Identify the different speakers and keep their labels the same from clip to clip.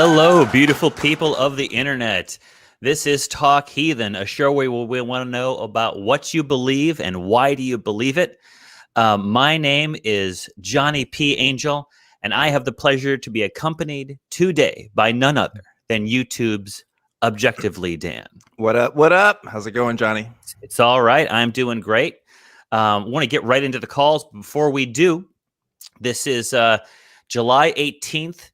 Speaker 1: Hello, beautiful people of the internet. This is Talk Heathen, a show where we want to know about what you believe and why do you believe it. My name is Johnny P. Angel, and I have the pleasure to be accompanied today by none other than YouTube's ObjectivelyDan.
Speaker 2: What up? What up? How's it going, Johnny?
Speaker 1: It's all right. I'm doing great. Want to get right into the calls. Before we do, this is July 18th,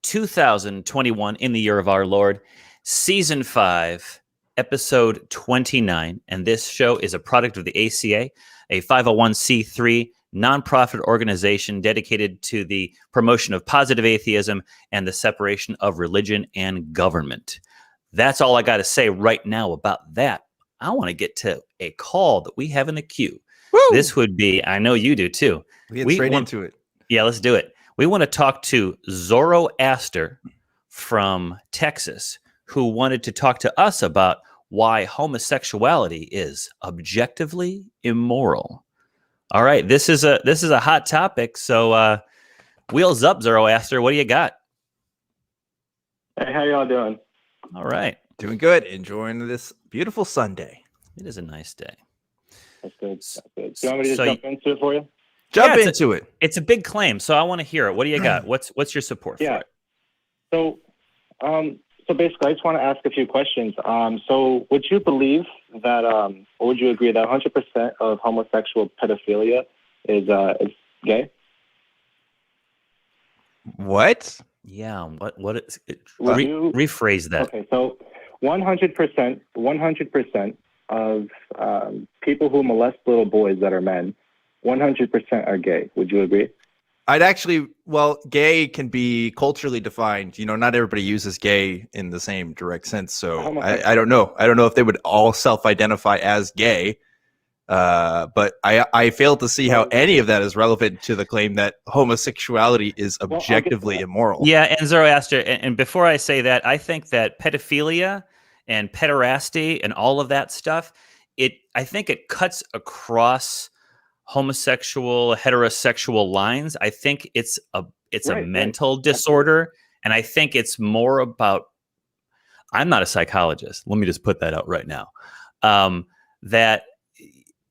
Speaker 1: 2021, in the year of our Lord, Season 5, Episode 29. And this show is a product of the ACA, a 501c3 nonprofit organization dedicated to the promotion of positive atheism and the separation of religion and government. That's all I got to say right now about that. I want to get to a call that we have in the queue. Woo! This would be, I know you do too.
Speaker 2: We get straight into it.
Speaker 1: Yeah, let's do it. We want to talk to Zoroaster from Texas, who wanted to talk to us about why homosexuality is objectively immoral. All right, this is a hot topic. So, wheels up, Zoroaster. What do you got?
Speaker 3: Hey, how y'all doing?
Speaker 1: All right,
Speaker 2: doing good. Enjoying this beautiful Sunday.
Speaker 1: It is a nice day.
Speaker 3: That's good. That's good. Do you want me to just jump into it for you?
Speaker 2: Jump into it.
Speaker 1: It's a big claim, so I want to hear it. What do you got? What's your support for it?
Speaker 3: So basically, I just want to ask a few questions. So would you believe that, or would you agree that 100% of homosexual pedophilia is gay?
Speaker 2: What?
Speaker 1: Yeah. What is it? Rephrase that.
Speaker 3: Okay. So 100% of people who molest little boys that are men, 100% are gay. Would you agree?
Speaker 2: Gay can be culturally defined. You know, not everybody uses gay in the same direct sense. So I don't know. I don't know if they would all self-identify as gay. But I fail to see how any of that is relevant to the claim that homosexuality is objectively immoral.
Speaker 1: Yeah, and Zoroaster, and before I say that, I think that pedophilia and pederasty and all of that stuff, I think it cuts across homosexual, heterosexual lines. I think it's a mental disorder, and I think it's more about. I'm not a psychologist. Let me just put that out right now. That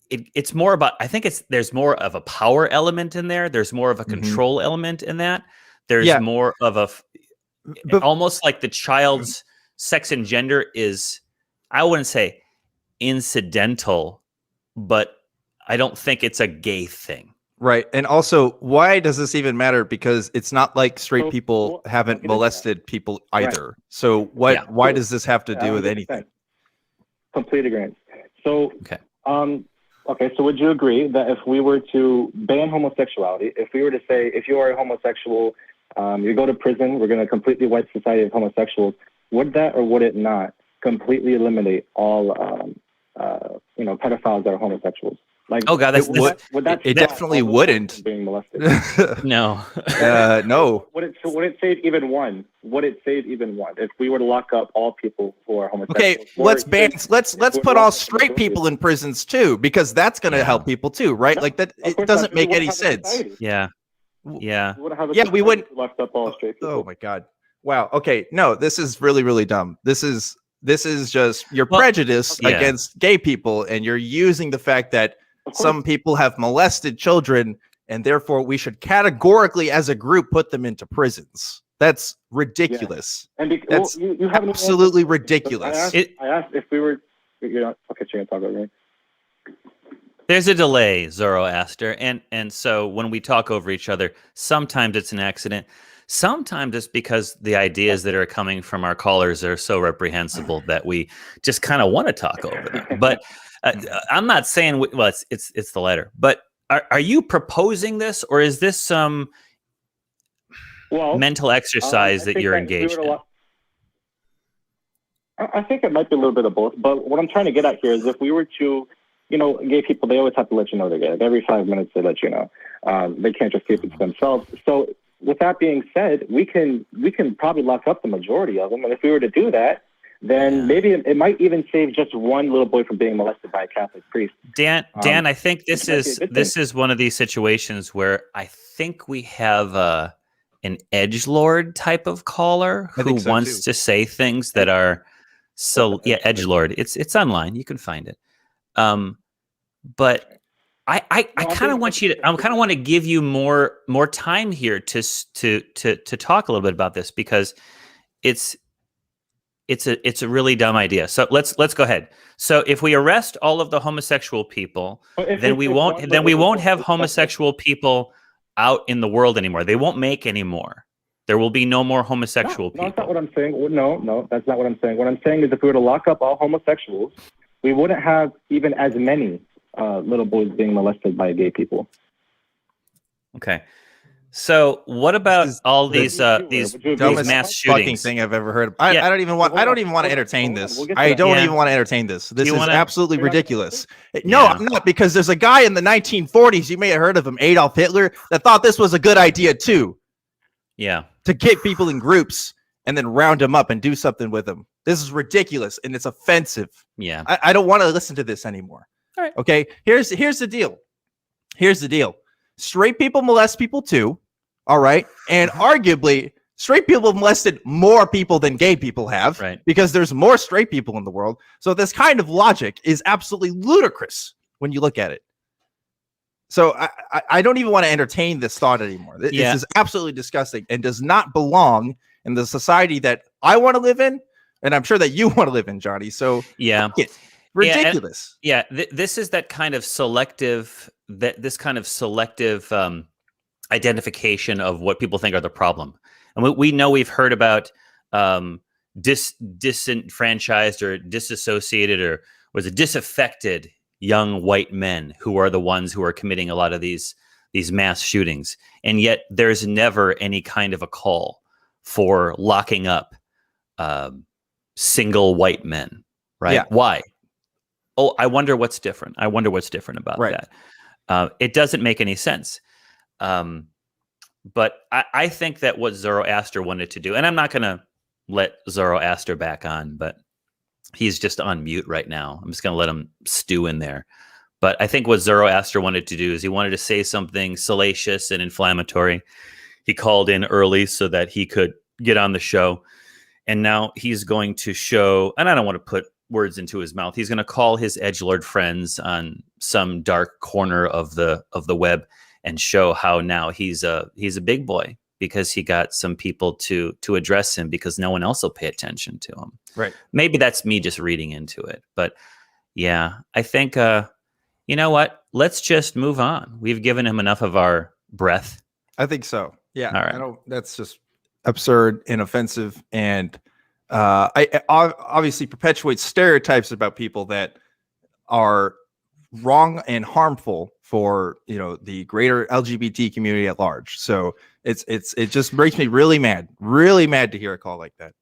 Speaker 1: it's more about. I think there's more of a power element in there. There's more of a control element in that. There's more of almost like the child's sex and gender is. I wouldn't say incidental, but I don't think it's a gay thing.
Speaker 2: Right. And also, why does this even matter? Because it's not like straight people haven't molested people either. Right. So why does this have to do with anything?
Speaker 3: Complete agreement. So, so would you agree that if we were to ban homosexuality, if we were to say, if you are a homosexual, you go to prison, we're going to completely wipe society of homosexuals, would that or would it not completely eliminate all, pedophiles that are homosexuals? Like,
Speaker 1: oh God,
Speaker 2: it definitely wouldn't.
Speaker 3: Being molested.
Speaker 1: No.
Speaker 2: No.
Speaker 3: Would it save even one? Would it save even one if we were to lock up all people who are homosexual?
Speaker 2: Okay, let's put all straight people in prisons too, because that's going to help people too, right? No, like that, it doesn't make any sense.
Speaker 1: Yeah.
Speaker 2: We wouldn't
Speaker 3: locked up all straight people.
Speaker 2: Oh my God! Wow. Okay, no, this is really, really dumb. This is just your prejudice against gay people, and you're using the fact that some people have molested children, and therefore we should categorically, as a group, put them into prisons. That's ridiculous.
Speaker 3: Yeah. And
Speaker 2: that's you absolutely ridiculous.
Speaker 3: I asked if we were, okay, so you're gonna talk over me.
Speaker 1: There's a delay, Zoroaster, and so when we talk over each other, sometimes it's an accident. Sometimes it's because the ideas that are coming from our callers are so reprehensible that we just kind of want to talk over them. But I'm not saying, well, it's the latter. But are you proposing this, or is this some mental exercise that you're engaged in?
Speaker 3: I think it might be a little bit of both. But what I'm trying to get at here is if we were to, gay people, they always have to let you know they're gay. Like every 5 minutes they let you know. They can't just keep it to themselves. So with that being said, we can probably lock up the majority of them. And if we were to do that, then maybe it might even save just one little boy from being molested by a Catholic priest.
Speaker 1: Dan, I think this is one of these situations where I think we have an edgelord type of caller who wants to say things that are edgelord. It's online. You can find it. But I kind of want you to. I kind of want to give you more time here to talk a little bit about this, because it's a really dumb idea. So let's go ahead. So if we arrest all of the homosexual people, then we won't have homosexual people out in the world anymore. They won't make any more. There will be no more homosexual people.
Speaker 3: No, that's not what I'm saying. No, that's not what I'm saying. What I'm saying is, if we were to lock up all homosexuals, we wouldn't have even as many little boys being molested by gay people.
Speaker 1: Okay. So what about all these mass shootings?
Speaker 2: Fucking thing I've ever heard. I don't even want to entertain this. I don't even want to entertain this. This is absolutely ridiculous. No, I'm not, because there's a guy in the 1940s, you may have heard of him, Adolf Hitler, that thought this was a good idea too.
Speaker 1: Yeah.
Speaker 2: To get people in groups and then round them up and do something with them. This is ridiculous and it's offensive.
Speaker 1: Yeah.
Speaker 2: I don't want to listen to this anymore.
Speaker 1: All right.
Speaker 2: Okay. Here's the deal. Straight people molest people too. All right. And arguably, straight people have molested more people than gay people have,
Speaker 1: right? Because
Speaker 2: there's more straight people in the world. So this kind of logic is absolutely ludicrous when you look at it. So I don't even want to entertain this thought anymore. This is absolutely disgusting and does not belong in the society that I want to live in. And I'm sure that you want to live in, Johnny. So ridiculous.
Speaker 1: This is that kind of selective, identification of what people think are the problem. And we know, we've heard about disenfranchised or disassociated, or was it disaffected young white men who are the ones who are committing a lot of these mass shootings. And yet there's never any kind of a call for locking up single white men, right?
Speaker 2: Yeah.
Speaker 1: Why? Oh, I wonder what's different. About that. It doesn't make any sense. But I think that what Zoroaster wanted to do, and I'm not going to let Zoroaster back on, but he's just on mute right now. I'm just going to let him stew in there. But I think what Zoroaster wanted to do is he wanted to say something salacious and inflammatory. He called in early so that he could get on the show. And now he's going to show, and I don't want to put words into his mouth, he's going to call his edgelord friends on some dark corner of the web and show how now he's a big boy, because he got some people to address him, because no one else will pay attention to him.
Speaker 2: Right.
Speaker 1: Maybe that's me just reading into it. But yeah, I think, you know what? Let's just move on. We've given him enough of our breath.
Speaker 2: I think so. Yeah.
Speaker 1: All right.
Speaker 2: That's just absurd and offensive. And I obviously perpetuates stereotypes about people that are wrong and harmful for, the greater LGBT community at large. So it just makes me really mad to hear a call like that.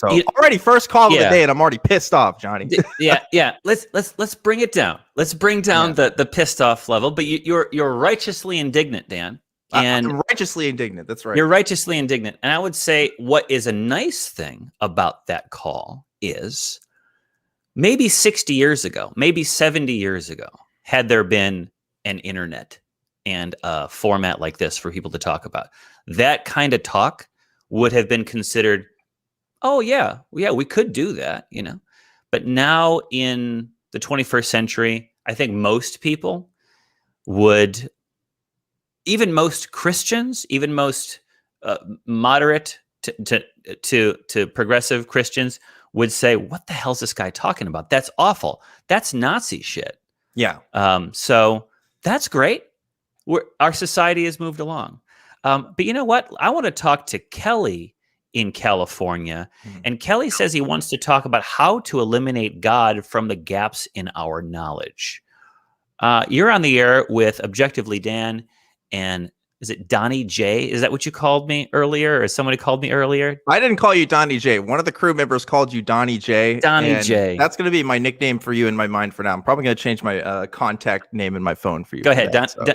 Speaker 2: Already first call of the day, and I'm already pissed off, Johnny.
Speaker 1: Yeah. Let's bring it down. Let's bring down the pissed off level. But you're righteously indignant, Dan. And
Speaker 2: I'm righteously indignant. That's right.
Speaker 1: You're righteously indignant. And I would say what is a nice thing about that call is maybe 60 years ago, maybe 70 years ago, had there been an internet and a format like this for people to talk about, that kind of talk would have been considered, oh yeah, we could do that, But now in the 21st century, I think most people would, even most Christians, even most moderate to progressive Christians would say, what the hell's this guy talking about? That's awful. That's Nazi shit.
Speaker 2: Yeah.
Speaker 1: So that's great. Our society has moved along. But you know what? I want to talk to Kelly in California. And Kelly says he wants to talk about how to eliminate God from the gaps in our knowledge. You're on the air with Objectively Dan, and is it Donnie J? Is that what you called me earlier, or somebody called me earlier?
Speaker 2: I didn't call you Donnie J. One of the crew members called you Donnie J.
Speaker 1: Donnie J.
Speaker 2: That's going to be my nickname for you in my mind for now. I'm probably going to change my contact name in my phone for you.
Speaker 1: Go ahead.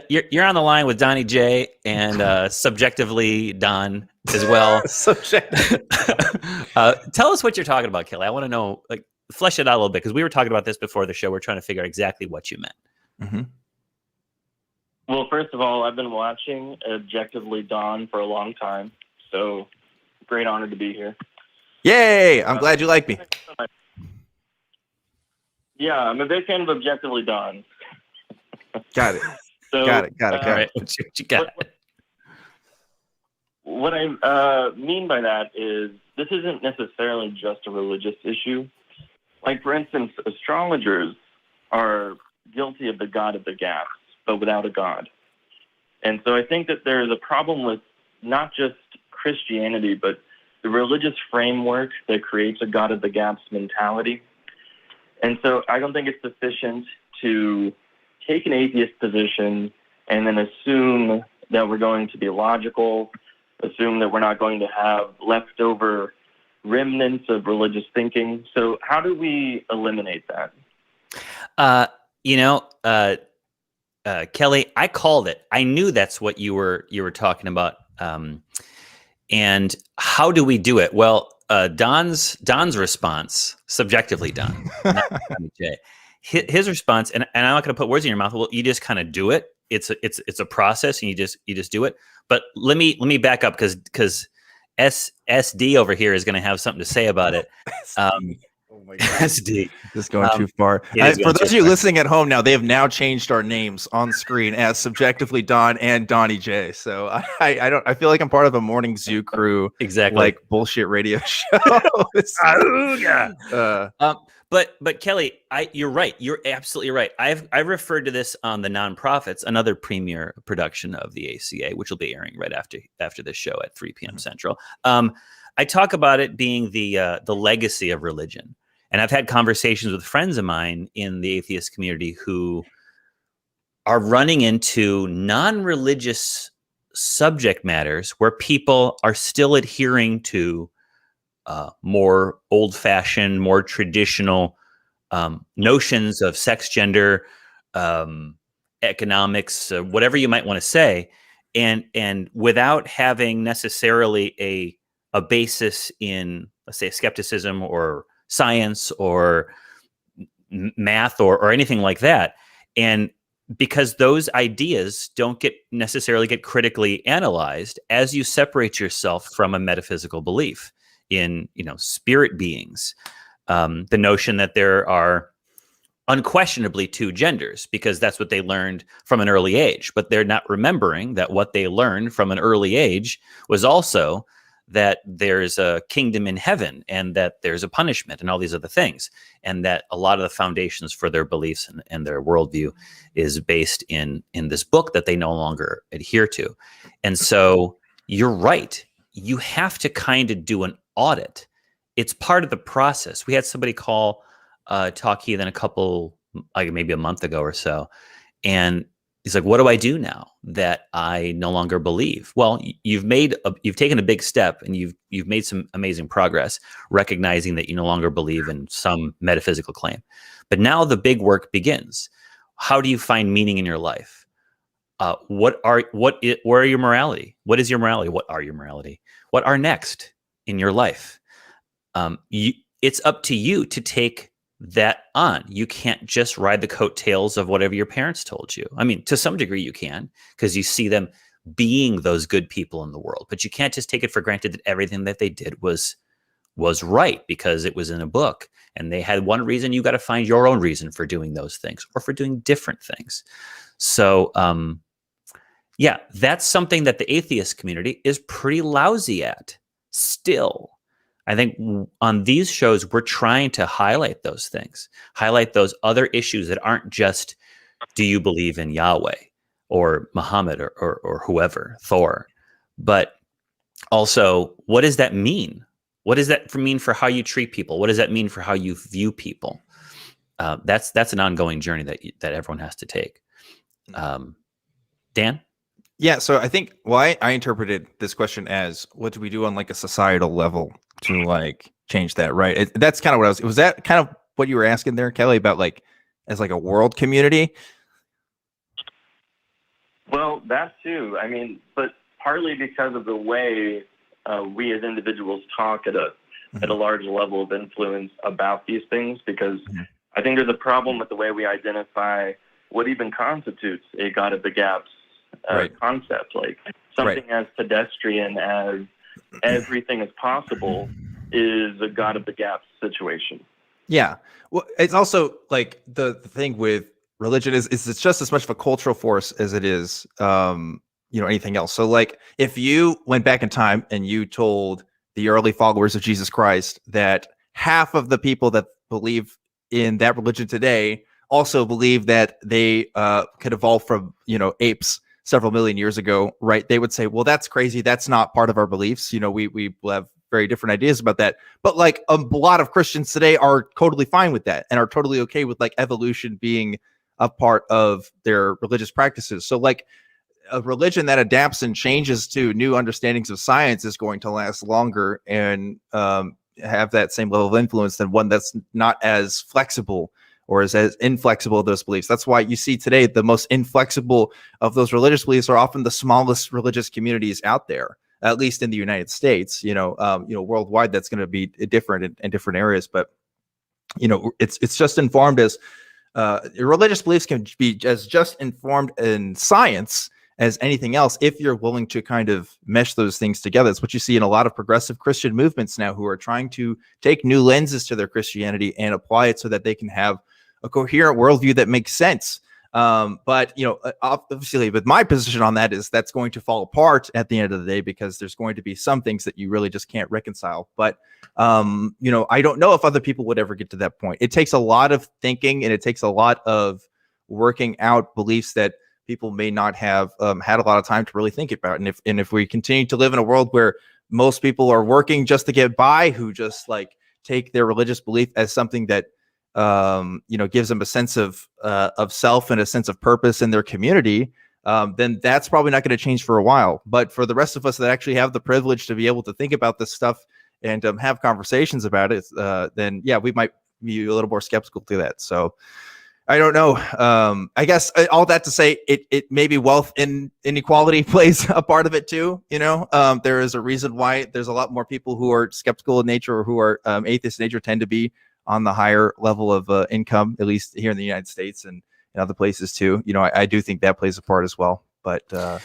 Speaker 1: You're on the line with Donnie J and Subjectively Don as well. Tell us what you're talking about, Kelly. I want to know, flesh it out a little bit, because we were talking about this before the show. We're trying to figure out exactly what you meant.
Speaker 2: Mm-hmm.
Speaker 4: Well, first of all, I've been watching Objectively Dawn for a long time. So great honor to be here.
Speaker 2: Yay! I'm glad you like me.
Speaker 4: Yeah, I'm a big fan of ObjectivelyDan.
Speaker 2: Got it.
Speaker 4: So,
Speaker 2: Got it.
Speaker 1: All right, what you got?
Speaker 4: What I mean by that is this isn't necessarily just a religious issue. Like, for instance, astrologers are guilty of the god of the gaps, but without a god. And so I think that there's a problem with not just Christianity, but the religious framework that creates a god of the gaps mentality. And so I don't think it's sufficient to take an atheist position and then assume that we're going to be logical, assume that we're not going to have leftover remnants of religious thinking. So how do we eliminate that?
Speaker 1: Kelly, I called it. I knew that's what you were talking about. And how do we do it? Well, Don's response, subjectively Don, not Jay, his response, and I'm not going to put words in your mouth. Well, you just kind of do it. It's a process, and you just do it. But let me back up because SD over here is going to have something to say about it.
Speaker 2: Oh my God.
Speaker 1: SD.
Speaker 2: This is going too far. For those of you listening at home now, they have now changed our names on screen as Subjectively Don and Donnie J. So I feel like I'm part of a morning zoo crew,
Speaker 1: exactly,
Speaker 2: like bullshit radio show.
Speaker 1: But Kelly, you're right. You're absolutely right. I've referred to this on the Nonprofits, another premier production of the ACA, which will be airing right after this show at 3 p.m. Central. I talk about it being the legacy of religion. And I've had conversations with friends of mine in the atheist community who are running into non-religious subject matters where people are still adhering to more old-fashioned, more traditional notions of sex, gender, economics, whatever you might want to say, and without having necessarily a basis in, let's say, skepticism or science or math or anything like that. And because those ideas don't necessarily get critically analyzed as you separate yourself from a metaphysical belief in, spirit beings, the notion that there are unquestionably two genders, because that's what they learned from an early age, but they're not remembering that what they learned from an early age was also that there's a kingdom in heaven and that there's a punishment and all these other things. And that a lot of the foundations for their beliefs and their worldview is based in this book that they no longer adhere to. And so you're right. You have to kind of do an audit. It's part of the process. We had somebody call Talk Heathen maybe a month ago or so. And he's like, what do I do now that I no longer believe? Well, you've taken a big step and you've made some amazing progress, recognizing that you no longer believe in some metaphysical claim. But now the big work begins. How do you find meaning in your life? Where are your morality? What is your morality? What are your morality? What are next in your life? It's up to you to take that on. You can't just ride the coattails of whatever your parents told you. I mean, to some degree you can, because you see them being those good people in the world, but you can't just take it for granted that everything that they did was right because it was in a book and they had one reason. You got to find your own reason for doing those things or for doing different things. So, yeah, that's something that the atheist community is pretty lousy at still. I think on these shows, we're trying to highlight those things, highlight those other issues that aren't just, do you believe in Yahweh or Muhammad or whoever, Thor, but also, what does that mean? What does that mean for how you treat people? What does that mean for how you view people? That's an ongoing journey that everyone has to take. Dan?
Speaker 2: Yeah, so I think I interpreted this question as, what do we do on like a societal level to like change that, right? That's kind of what was that kind of what you were asking there, Kelly, about like as like a world community?
Speaker 4: Well, that too. I mean, but partly because of the way we as individuals talk at a large level of influence about these things, because I think there's a problem with the way we identify what even constitutes a God of the gaps concept, like something as pedestrian as everything is possible is a God of the gaps situation.
Speaker 2: Yeah. Well, it's also like the thing with religion is it's just as much of a cultural force as it is, anything else. So like if you went back in time and you told the early followers of Jesus Christ that half of the people that believe in that religion today also believe that they could evolve from, apes several million years ago, right? They would say, well, that's crazy. That's not part of our beliefs. We have very different ideas about that. But like a lot of Christians today are totally fine with that and are totally okay with like evolution being a part of their religious practices. So like a religion that adapts and changes to new understandings of science is going to last longer and have that same level of influence than one that's not as flexible or as inflexible of those beliefs. That's why you see today the most inflexible of those religious beliefs are often the smallest religious communities out there, at least in the United States. Worldwide that's going to be different in different areas, but it's just informed as religious beliefs can be as just informed in science as anything else if you're willing to kind of mesh those things together. It's what you see in a lot of progressive Christian movements now, who are trying to take new lenses to their Christianity and apply it so that they can have a coherent worldview that makes sense. But obviously with my position on that is that's going to fall apart at the end of the day, because there's going to be some things that you really just can't reconcile. But I don't know if other people would ever get to that point. It takes a lot of thinking and it takes a lot of working out beliefs that people may not have had a lot of time to really think about. And if we continue to live in a world where most people are working just to get by, who just like take their religious belief as something that gives them a sense of self and a sense of purpose in their community, then that's probably not going to change for a while. But for the rest of us that actually have the privilege to be able to think about this stuff and have conversations about it, then yeah, we might be a little more skeptical to that. So I don't know. I guess all that to say, it maybe wealth inequality plays a part of it too. There is a reason why there's a lot more people who are skeptical in nature or who are atheist in nature tend to be on the higher level of income, at least here in the United States and in other places too. I do think that plays a part as well. But I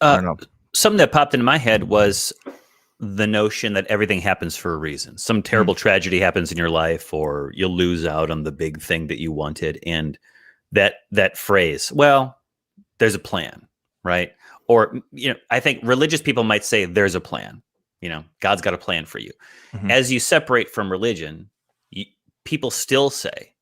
Speaker 2: don't know.
Speaker 1: Something that popped into my head was the notion that everything happens for a reason. Some terrible tragedy happens in your life, or you'll lose out on the big thing that you wanted. And that phrase, well, there's a plan, right? Or, I think religious people might say there's a plan. God's got a plan for you. Mm-hmm. As you separate from religion, people still say,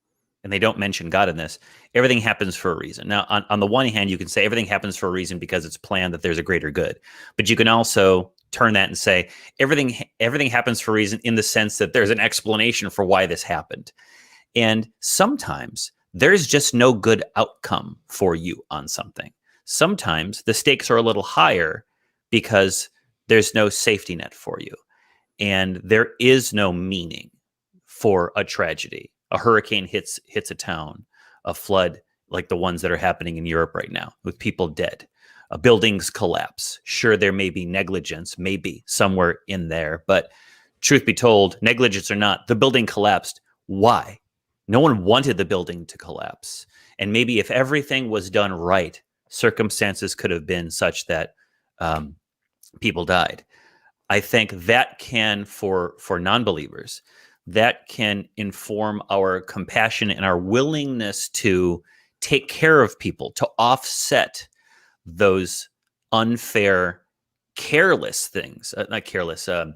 Speaker 1: and they don't mention God in this, everything happens for a reason. Now, on the one hand, you can say everything happens for a reason because it's planned that there's a greater good. But you can also turn that and say everything happens for a reason in the sense that there's an explanation for why this happened. And sometimes there's just no good outcome for you on something. Sometimes the stakes are a little higher because there's no safety net for you. And there is no meaning for a tragedy. A hurricane hits a town, a flood like the ones that are happening in Europe right now with people dead. Buildings collapse. Sure, there may be negligence, maybe somewhere in there, but truth be told, negligence or not, the building collapsed. Why? No one wanted the building to collapse. And maybe if everything was done right, circumstances could have been such that people died. I think that can, for non-believers, that can inform our compassion and our willingness to take care of people, to offset those unfair, careless things. Not careless. I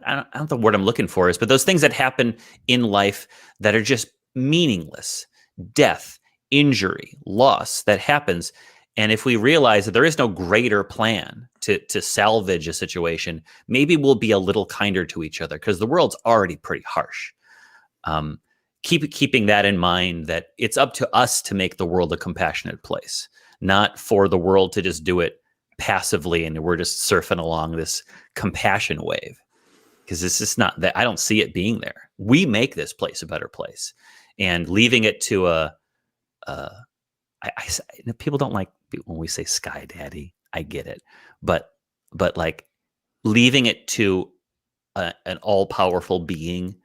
Speaker 1: don't know the word I'm looking for is, but those things that happen in life that are just meaningless. Death, injury, loss that happens. And if we realize that there is no greater plan to salvage a situation, maybe we'll be a little kinder to each other, because the world's already pretty harsh. Keeping that in mind, that it's up to us to make the world a compassionate place, not for the world to just do it passively and we're just surfing along this compassion wave, because it's just not that. I don't see it being there. We make this place a better place, and leaving it to people don't like when we say sky daddy. I get it, but like leaving it to an all-powerful being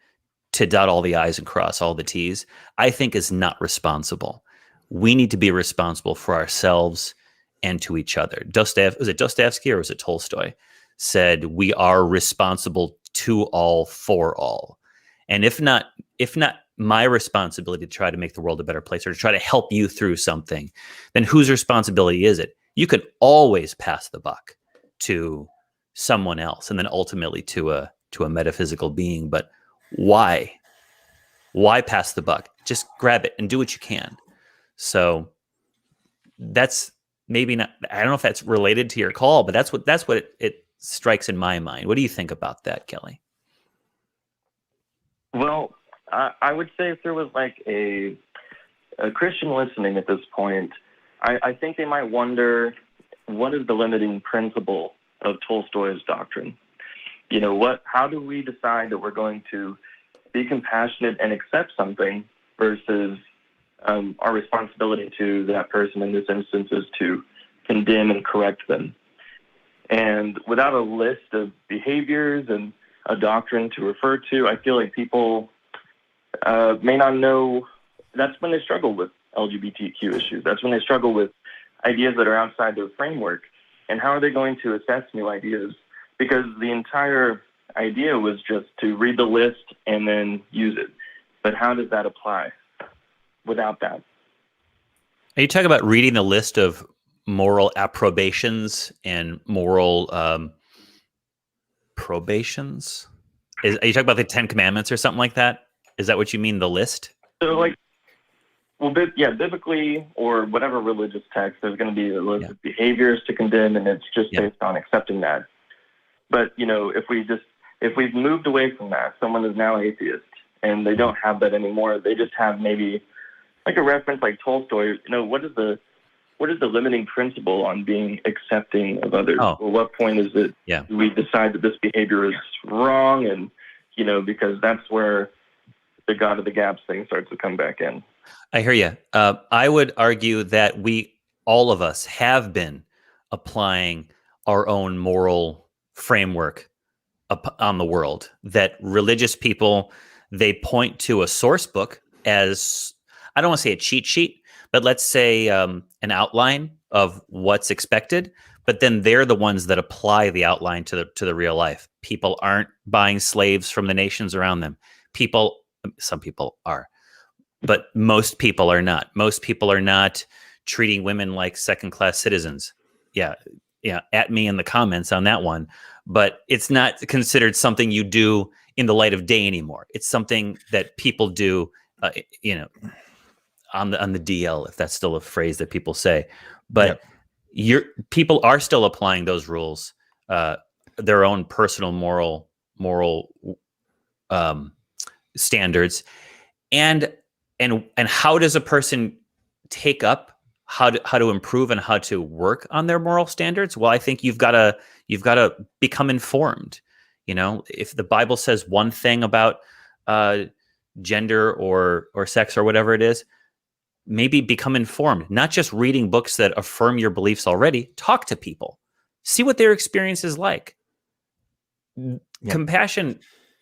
Speaker 1: to dot all the I's and cross all the T's, I think is not responsible. We need to be responsible for ourselves and to each other. Was it Dostoevsky or was it Tolstoy? Said we are responsible to all for all. And if not my responsibility to try to make the world a better place or to try to help you through something, then whose responsibility is it? You could always pass the buck to someone else and then ultimately to a metaphysical being. But why? Why pass the buck? Just grab it and do what you can. So that's maybe not, I don't know if that's related to your call, but that's what it strikes in my mind. What do you think about that, Kelly?
Speaker 4: Well, I would say if there was like a Christian listening at this point, I think they might wonder, what is the limiting principle of Tolstoy's doctrine? How do we decide that we're going to be compassionate and accept something versus our responsibility to that person in this instance is to condemn and correct them? And without a list of behaviors and a doctrine to refer to, I feel like people may not know. That's when they struggle with LGBTQ issues. That's when they struggle with ideas that are outside their framework. And how are they going to assess new ideas? Because the entire idea was just to read the list and then use it. But how does that apply without that?
Speaker 1: Are you talking about reading the list of moral approbations and moral probations? Are you talking about the 10 Commandments or something like that? Is that what you mean, the list?
Speaker 4: So, biblically or whatever religious text, there's going to be a list of behaviors to condemn, and it's just based on accepting that. But, if we've moved away from that, someone is now atheist, and they don't have that anymore. They just have maybe like a reference like Tolstoy. What is the limiting principle on being accepting of others?
Speaker 1: Oh.
Speaker 4: Well, what point is it we decide that this behavior is wrong? And, because that's where the God of the gaps thing starts to come back in.
Speaker 1: I hear you. I would argue that all of us have been applying our own moral framework on the world, that religious people, they point to a source book as, I don't want to say a cheat sheet, but let's say an outline of what's expected, but then they're the ones that apply the outline to the real life. People aren't buying slaves from the nations around them. Some people are, but most people are not. Most people are not treating women like second-class citizens. Yeah, at me in the comments on that one. But it's not considered something you do in the light of day anymore. It's something that people do, on the DL, if that's still a phrase that people say. But people are still applying those rules, their own personal moral standards, and how does a person take up how to improve and how to work on their moral standards? Well, I think you've got to become informed. If the Bible says one thing about gender or sex or whatever it is, maybe become informed. Not just reading books that affirm your beliefs already. Talk to people, see what their experience is like. Compassion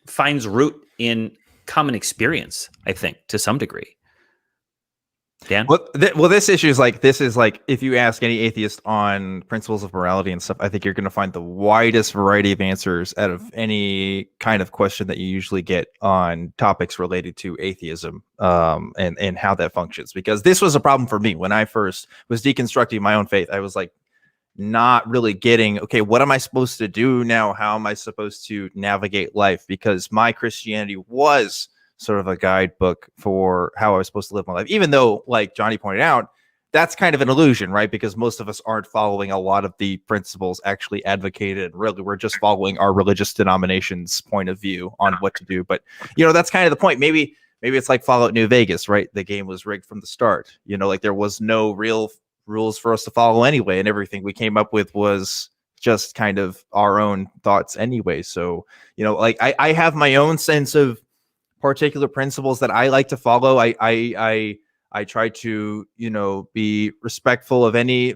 Speaker 1: finds root in common experience, I think, to some degree. Dan?
Speaker 2: Well, this issue is like, if you ask any atheist on principles of morality and stuff, I think you're going to find the widest variety of answers out of any kind of question that you usually get on topics related to atheism, and how that functions. Because this was a problem for me when I first was deconstructing my own faith. I was like, not really getting, okay, what am I supposed to do now? How am I supposed to navigate life? Because my Christianity was sort of a guidebook for how I was supposed to live my life, even though, like Johnny pointed out, that's kind of an illusion, right? Because most of us aren't following a lot of the principles actually advocated. Really, we're just following our religious denomination's point of view on what to do. But, that's kind of the point. Maybe it's like Fallout New Vegas, right? The game was rigged from the start. Like there was no real rules for us to follow anyway, and everything we came up with was just kind of our own thoughts anyway. So, like I have my own sense of particular principles that I like to follow. I try to, be respectful of any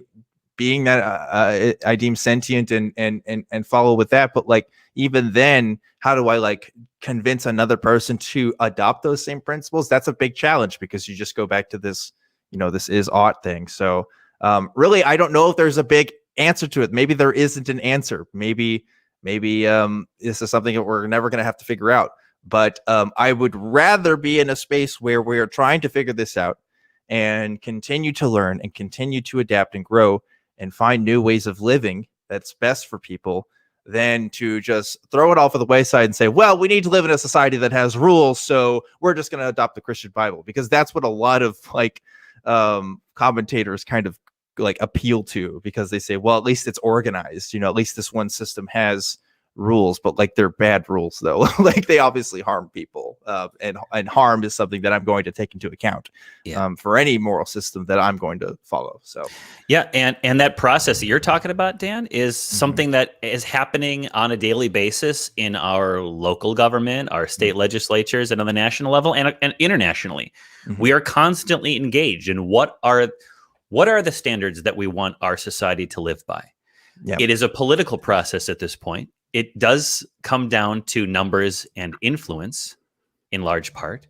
Speaker 2: being that I deem sentient and follow with that. But like, even then, how do I like convince another person to adopt those same principles? That's a big challenge, because you just go back to this, this is ought thing. So Really, I don't know if there's a big answer to it. Maybe there isn't an answer. Maybe this is something that we're never going to have to figure out. But I would rather be in a space where we are trying to figure this out and continue to learn and continue to adapt and grow and find new ways of living that's best for people than to just throw it off of the wayside and say, well, we need to live in a society that has rules, so we're just going to adopt the Christian Bible, because that's what a lot of like commentators kind of like appeal to, because they say, well, at least it's organized, at least this one system has rules, but like they're bad rules though. Like they obviously harm people, and harm is something that I'm going to take into account for any moral system that I'm going to follow. So
Speaker 1: and that process that you're talking about, Dan, is something that is happening on a daily basis in our local government, our state legislatures, and on the national level and internationally. We are constantly engaged in what are the standards that we want our society to live by. It is a political process at this point. It does come down to numbers and influence in large part,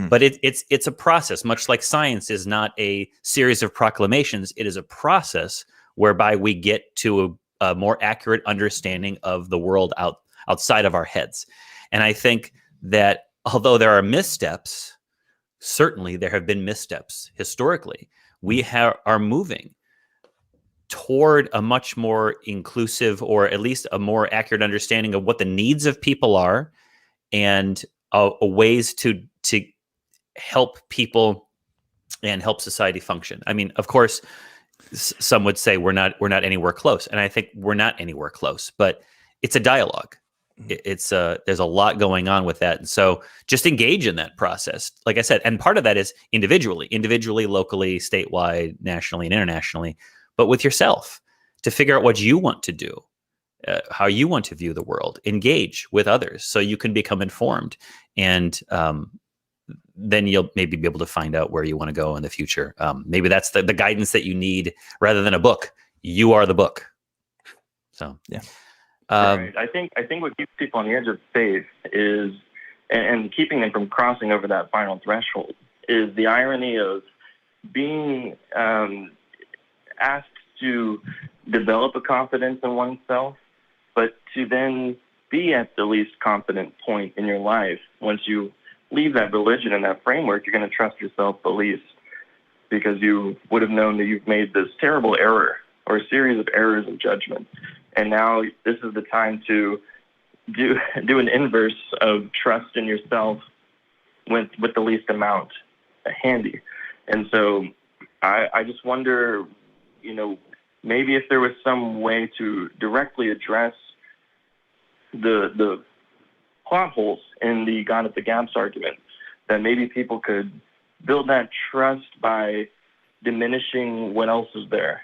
Speaker 1: but it's a process, much like science is not a series of proclamations. It is a process whereby we get to a more accurate understanding of the world outside of our heads. And I think that although there are missteps, certainly there have been missteps historically, we are moving toward a much more inclusive, or at least a more accurate understanding of what the needs of people are, and ways to help people and help society function. I mean, of course, some would say we're not anywhere close, and I think we're not anywhere close. But it's a dialogue. There's a lot going on with that, and so just engage in that process. Like I said, and part of that is individually, locally, statewide, nationally, and internationally. But with yourself, to figure out what you want to do, how you want to view the world, engage with others so you can become informed. And then you'll maybe be able to find out where you want to go in the future. Maybe that's the guidance that you need rather than a book. You are the book. So, yeah.
Speaker 4: Right. I think what keeps people on the edge of faith is, and keeping them from crossing over that final threshold, is the irony of being asked to develop a confidence in oneself, but to then be at the least confident point in your life. Once you leave that religion and that framework, you're going to trust yourself the least, because you would have known that you've made this terrible error or a series of errors of judgment. And now this is the time to do an inverse of trust in yourself with the least amount handy. And so I just wonder, maybe if there was some way to directly address the plot holes in the God at the Gaps argument, that maybe people could build that trust by diminishing what else is there.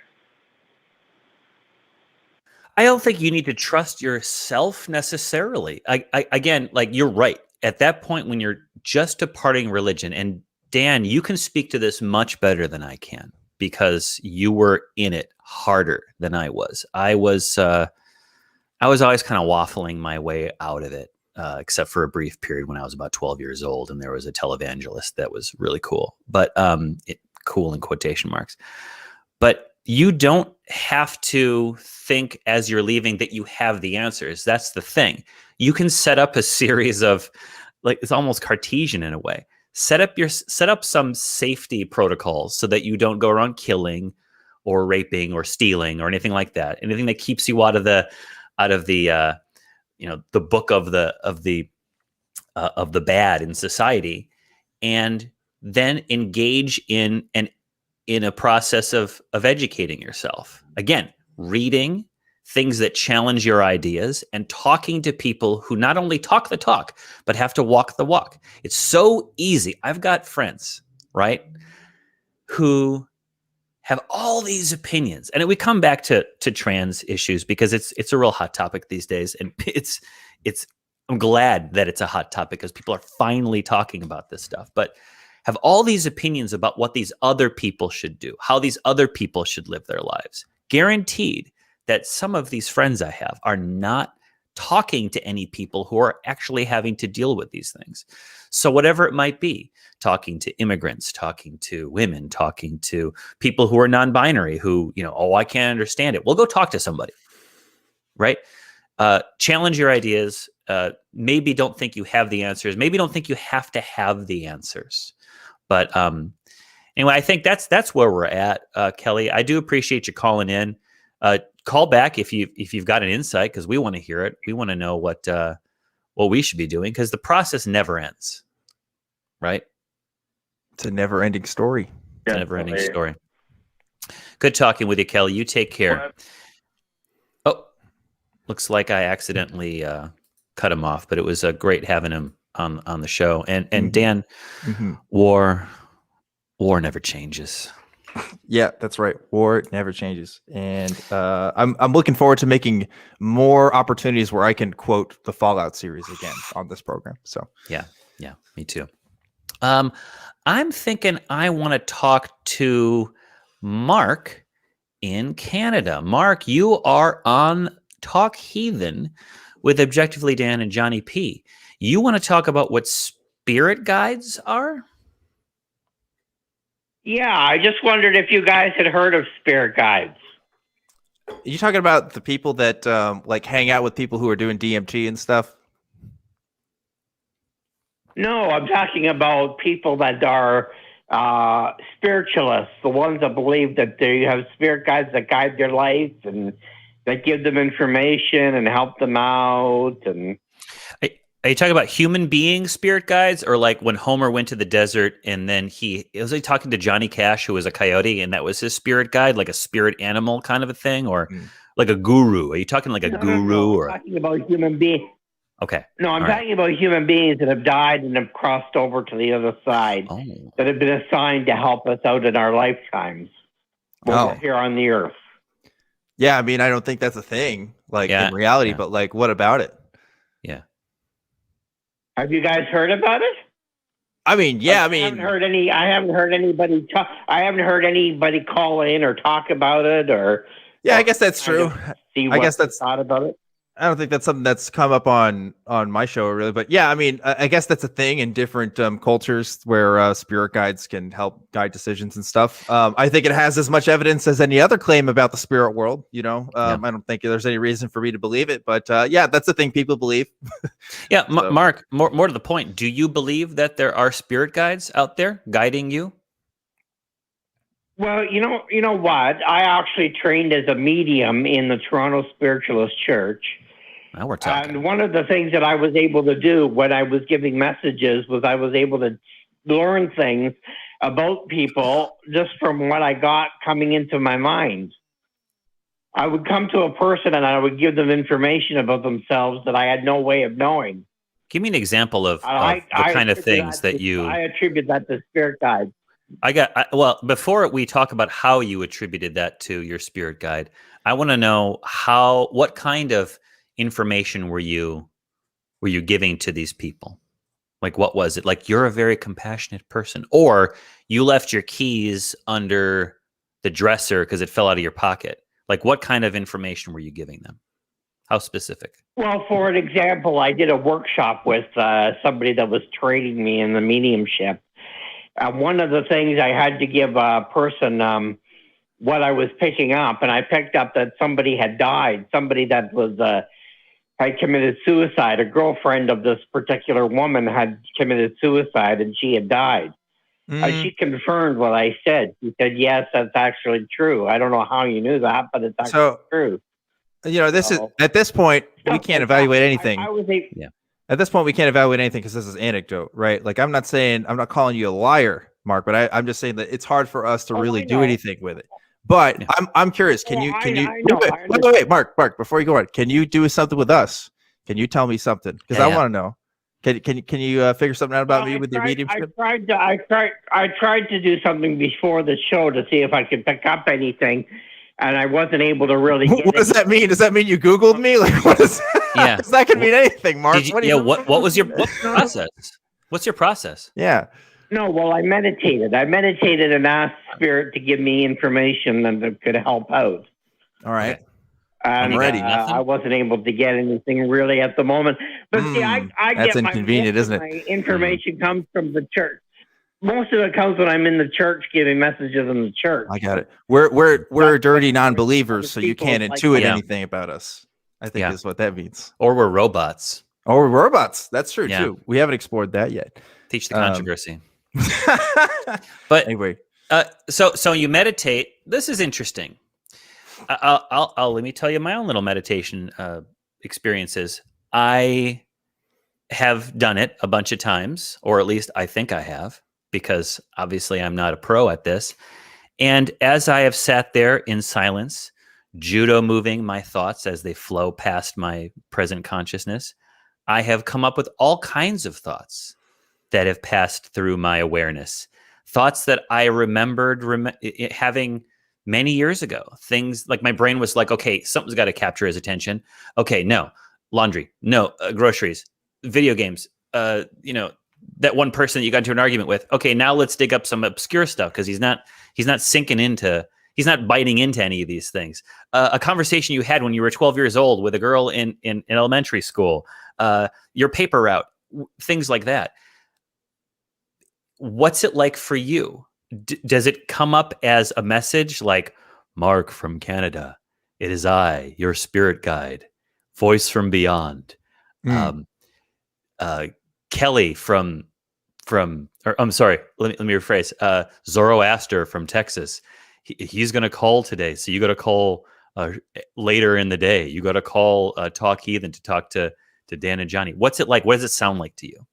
Speaker 1: I don't think you need to trust yourself necessarily. Again, like, you're right. At that point, when you're just departing religion, and Dan, you can speak to this much better than I can, because you were in it harder than I was. I was always kind of waffling my way out of it, except for a brief period when I was about 12 years old, and there was a televangelist that was really cool, but cool in quotation marks. But you don't have to think as you're leaving that you have the answers. That's the thing. You can set up a series of, like, it's almost Cartesian in a way. Set up some safety protocols so that you don't go around killing or raping or stealing or anything like that. Anything that keeps you out of the the book of the bad in society, and then engage in a process of educating yourself. Again, reading things that challenge your ideas and talking to people who not only talk the talk, but have to walk the walk. It's so easy. I've got friends, right, who have all these opinions. And we come back to trans issues because it's a real hot topic these days. And I'm glad that it's a hot topic because people are finally talking about this stuff. But have all these opinions about what these other people should do, how these other people should live their lives. Guaranteed that some of these friends I have are not talking to any people who are actually having to deal with these things. So whatever it might be, talking to immigrants, talking to women, talking to people who are non-binary, who, oh, I can't understand it. Well, go talk to somebody, right? Challenge your ideas. Maybe don't think you have the answers. Maybe don't think you have to have the answers. But anyway, I think that's where we're at, Kelly. I do appreciate you calling in. Call back if you've got an insight, because we want to hear it. We want to know what we should be doing, because the process never ends, right?
Speaker 2: It's a never-ending story.
Speaker 1: It's a never-ending story. Good talking with you, Kelly. You take care. Oh, looks like I accidentally cut him off, but it was great having him on the show. And Dan, war never changes.
Speaker 2: Yeah, that's right. War never changes. And I'm looking forward to making more opportunities where I can quote the Fallout series again on this program. So
Speaker 1: yeah, me too. I'm thinking I want to talk to Mark in Canada. Mark, you are on Talk Heathen with Objectively Dan and Johnny P. You want to talk about what spirit guides are?
Speaker 5: Yeah, I just wondered if you guys had heard of spirit guides.
Speaker 2: Are you talking about the people that like hang out with people who are doing DMT and stuff?
Speaker 5: No, I'm talking about people that are spiritualists, the ones that believe that they have spirit guides that guide their life and that give them information and help them out. And
Speaker 1: are you talking about human being spirit guides, or like when Homer went to the desert and then was he talking to Johnny Cash, who was a coyote, and that was his spirit guide, like a spirit animal kind of a thing, or like a guru? Are you talking like a guru?
Speaker 5: No,
Speaker 1: or
Speaker 5: I'm talking about human beings.
Speaker 1: Okay.
Speaker 5: No, I'm talking about human beings that have died and have crossed over to the other side, that have been assigned to help us out in our lifetimes while we're here on the earth.
Speaker 2: Yeah, I mean, I don't think that's a thing, like in reality, but like, what about it?
Speaker 1: Yeah.
Speaker 5: Have you guys heard about it?
Speaker 2: I mean, yeah,
Speaker 5: I haven't heard anybody talk. I haven't heard anybody call in or talk about it, or
Speaker 2: I guess that's true.
Speaker 5: I guess that's thought about it.
Speaker 2: I don't think that's something that's come up on my show really, but yeah, I mean, I guess that's a thing in different cultures where spirit guides can help guide decisions and stuff. I think it has as much evidence as any other claim about the spirit world. I don't think there's any reason for me to believe it, but yeah, that's the thing people believe.
Speaker 1: Yeah, so. Mark, more to the point, do you believe that there are spirit guides out there guiding you?
Speaker 5: Well, you know what? I actually trained as a medium in the Toronto Spiritualist Church.
Speaker 1: Now we're talking.
Speaker 5: And one of the things that I was able to do when I was giving messages was I was able to learn things about people just from what I got coming into my mind. I would come to a person and I would give them information about themselves that I had no way of knowing.
Speaker 1: Give me an example of the kind of things that you...
Speaker 5: I attribute that to spirit guides.
Speaker 1: Well, before we talk about how you attributed that to your spirit guide, I want to know what kind of information were you giving to these people? Like, what was it? Like, you're a very compassionate person, or you left your keys under the dresser because it fell out of your pocket. Like, what kind of information were you giving them? How specific?
Speaker 5: Well, for an example, I did a workshop with somebody that was training me in the mediumship. One of the things I had to give a person what I was picking up, and I picked up that somebody had died, somebody that was had committed suicide. A girlfriend of this particular woman had committed suicide, and she had died. She confirmed what I said. She said, yes, that's actually true. I don't know how you knew that, but it's actually true.
Speaker 2: This is at this point, we can't evaluate anything. At this point, we can't evaluate anything because this is anecdote, right? Like, I'm not calling you a liar, Mark, but I'm just saying that it's hard for us to really do anything with it. But I'm curious. Can you wait, Mark, before you go on, can you do something with us? Can you tell me something? Because I want to know. Can you figure something out about me with your mediumship?
Speaker 5: I tried to do something before the show to see if I could pick up anything, and I wasn't able to really.
Speaker 2: What does that mean? Does that mean you Googled me? Like, what is that?
Speaker 1: Yeah,
Speaker 2: because that could mean anything, Mark.
Speaker 1: What was your process? What's your process?
Speaker 2: Yeah.
Speaker 5: No, well, I meditated. And asked Spirit to give me information that could help out.
Speaker 2: All right.
Speaker 5: And,
Speaker 2: I'm ready.
Speaker 5: I wasn't able to get anything really at the moment. But see, I
Speaker 2: that's
Speaker 5: get
Speaker 2: inconvenient, isn't it?
Speaker 5: my information comes from the church. Most of it comes when I'm in the church giving messages in the church.
Speaker 2: I got it. We're dirty non-believers, so you can't intuit anything about us. I think is what that means.
Speaker 1: Or we're robots.
Speaker 2: Or we're robots. That's true too. We haven't explored that yet.
Speaker 1: Teach the controversy. But
Speaker 2: anyway,
Speaker 1: so you meditate. This is interesting. I'll let me tell you my own little meditation experiences. I have done it a bunch of times, or at least I think I have, because obviously I'm not a pro at this. And as I have sat there in silence, judo moving my thoughts as they flow past my present consciousness, I have come up with all kinds of thoughts that have passed through my awareness. Thoughts that I remembered having many years ago. Things like my brain was like, okay, something's got to capture his attention. Okay, no. Laundry. No. Groceries. Video games. That one person that you got into an argument with. Okay, now let's dig up some obscure stuff because he's not sinking into, he's not biting into any of these things. A conversation you had when you were 12 years old with a girl in elementary school. Your paper route. Things like that. What's it like for you? Does it come up as a message like, Mark from Canada, it is I, your spirit guide, voice from beyond. Kelly from or I'm sorry, let me rephrase. Zoroaster from Texas. He's going to call today. So you got to call later in the day. You got to call Talk Heathen to talk to Dan and Johnny. What's it like? What does it sound like to you?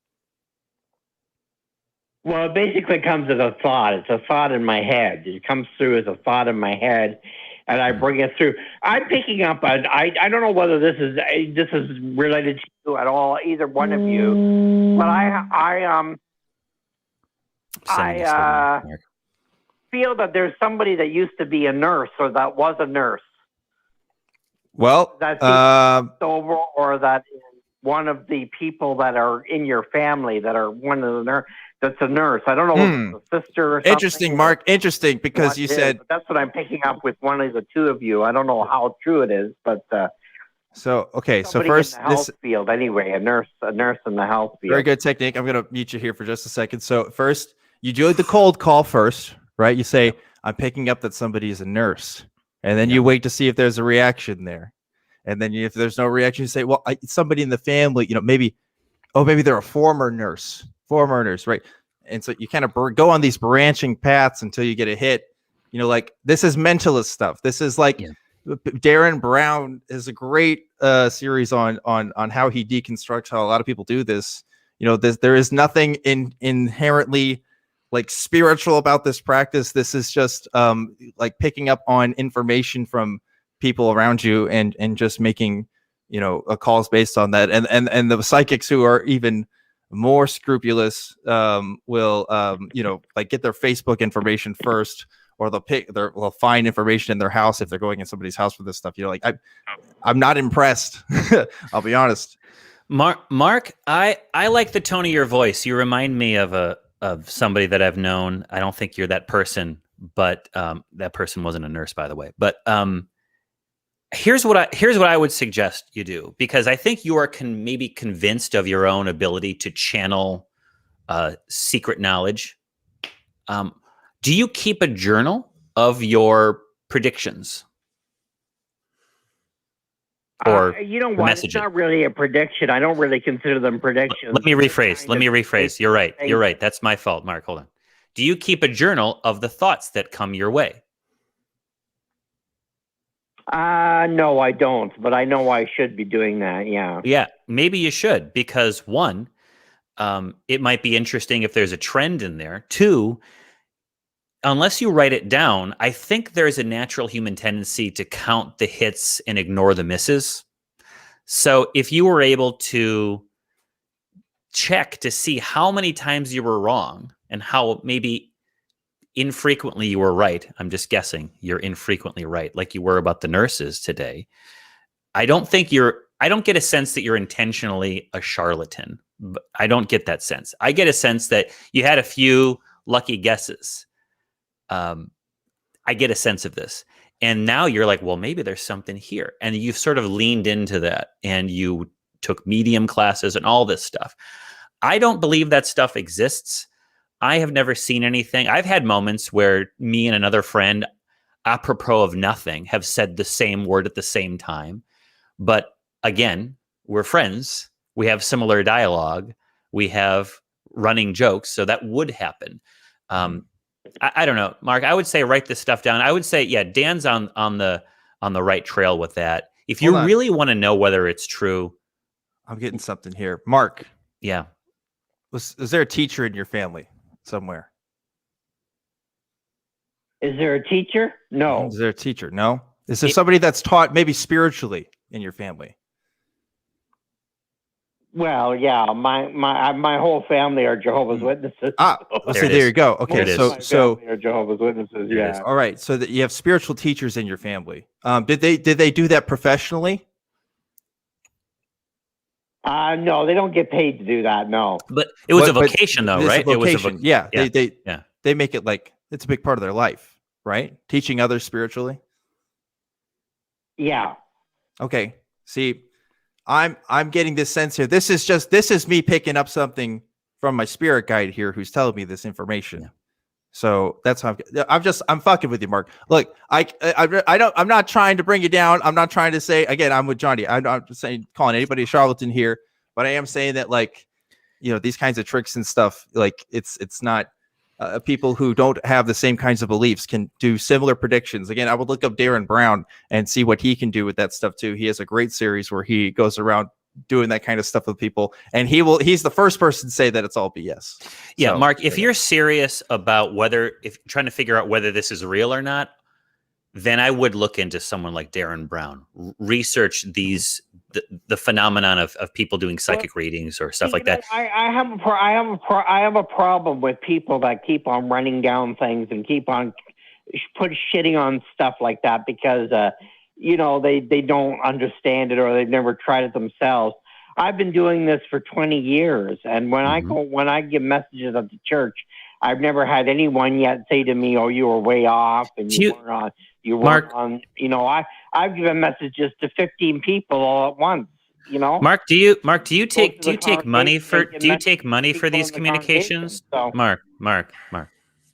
Speaker 5: Well, it basically comes as a thought. It's a thought in my head. It comes through as a thought in my head, and I bring it through. I'm picking up on. I don't know whether this is related to you at all, either one of you, but I feel that there's somebody that used to be a nurse or that was a nurse.
Speaker 2: Well,
Speaker 5: that's over, or that is one of the people that are in your family that are one of the nurse. That's a nurse. I don't know if it's a sister or something.
Speaker 2: Interesting, Mark. Interesting, because you said...
Speaker 5: That's what I'm picking up with one of the two of you. I don't know how true it is, but...
Speaker 2: So first...
Speaker 5: in the health field, anyway, a nurse in the health field.
Speaker 2: Very good technique. I'm going to mute you here for just a second. So first, you do the cold call first, right? You say, I'm picking up that somebody is a nurse. And then you wait to see if there's a reaction there. And then if there's no reaction, you say, well, somebody in the family, maybe they're a former nurse, right? And so you kind of go on these branching paths until you get a hit. Like this is mentalist stuff. This is like Darren Brown is a great series on how he deconstructs how a lot of people do this. There is nothing inherently like spiritual about this practice. This is just like picking up on information from people around you and just making calls based on that. And the psychics who are even more scrupulous will like get their Facebook information first, or they'll find information in their house if they're going in somebody's house for this stuff. I'm not impressed. I'll be honest.
Speaker 1: Mark, I like the tone of your voice. You remind me of somebody that I've known. I don't think you're that person, but that person wasn't a nurse, by the way. But here's what I would suggest you do, because I think you are maybe convinced of your own ability to channel secret knowledge. Do you keep a journal of your predictions? Or
Speaker 5: what? It's not really a prediction. I don't really consider them predictions.
Speaker 1: Let me rephrase. You're right. That's my fault, Mark. Hold on. Do you keep a journal of the thoughts that come your way?
Speaker 5: No, I don't, but I know I should be doing that. Yeah.
Speaker 1: Yeah, maybe you should, because one, it might be interesting if there's a trend in there. Two, unless you write it down, I think there's a natural human tendency to count the hits and ignore the misses. So if you were able to check to see how many times you were wrong and how maybe infrequently you were right. I'm just guessing you're infrequently right, like you were about the nurses today. I don't get a sense that you're intentionally a charlatan. I don't get that sense. I get a sense that you had a few lucky guesses. I get a sense of this. And now you're like, well, maybe there's something here. And you've sort of leaned into that, and you took medium classes and all this stuff. I don't believe that stuff exists. I have never seen anything. I've had moments where me and another friend, apropos of nothing, have said the same word at the same time. But again, we're friends. We have similar dialogue. We have running jokes. So that would happen. I don't know, Mark. I would say write this stuff down. I would say, yeah, Dan's on the right trail with that. If you really want to know whether it's true,
Speaker 2: I'm getting something here, Mark.
Speaker 1: Yeah,
Speaker 2: is there a teacher in your family somewhere?
Speaker 5: Is there a teacher? No.
Speaker 2: Is there a teacher? No. Is there somebody that's taught maybe spiritually in your family?
Speaker 5: Well, yeah, my whole family are Jehovah's Witnesses.
Speaker 2: So there you go. Okay, so
Speaker 5: are Jehovah's Witnesses. Yeah.
Speaker 2: All right, so that you have spiritual teachers in your family. Did they do that professionally?
Speaker 5: No, they don't get paid to do that. No,
Speaker 1: but it was a vocation, though, right?
Speaker 2: It was a vocation. Yeah.
Speaker 1: Yeah.
Speaker 2: They make it like it's a big part of their life, right? Teaching others spiritually.
Speaker 5: Yeah.
Speaker 2: Okay. See, I'm getting this sense here. This is me picking up something from my spirit guide here, who's telling me this information. Yeah. So that's how I'm fucking with you, Mark. Look, I'm not trying to bring you down. I'm not trying to say, again, I'm with Johnny. I'm not just saying calling anybody a charlatan here, but I am saying that, like, you know, these kinds of tricks and stuff, like it's not people who don't have the same kinds of beliefs can do similar predictions. Again, I would look up Darren Brown and see what he can do with that stuff too. He has a great series where he goes around doing that kind of stuff with people, and he's the first person to say that it's all BS.
Speaker 1: Yeah, so, Mark, if you're serious about if trying to figure out whether this is real or not, then I would look into someone like Darren Brown, research the phenomenon of people doing psychic readings or stuff like that.
Speaker 5: I have a problem with people that keep on running down things and keep on shitting on stuff like that because you know, they don't understand it or they've never tried it themselves. I've been doing this for 20 years, and when I give messages at the church, I've never had anyone yet say to me, "Oh, you were way off," and you weren't on. You know, I've given messages to 15 people all at once. You know,
Speaker 1: Mark, do you take money for these communications? So. Mark,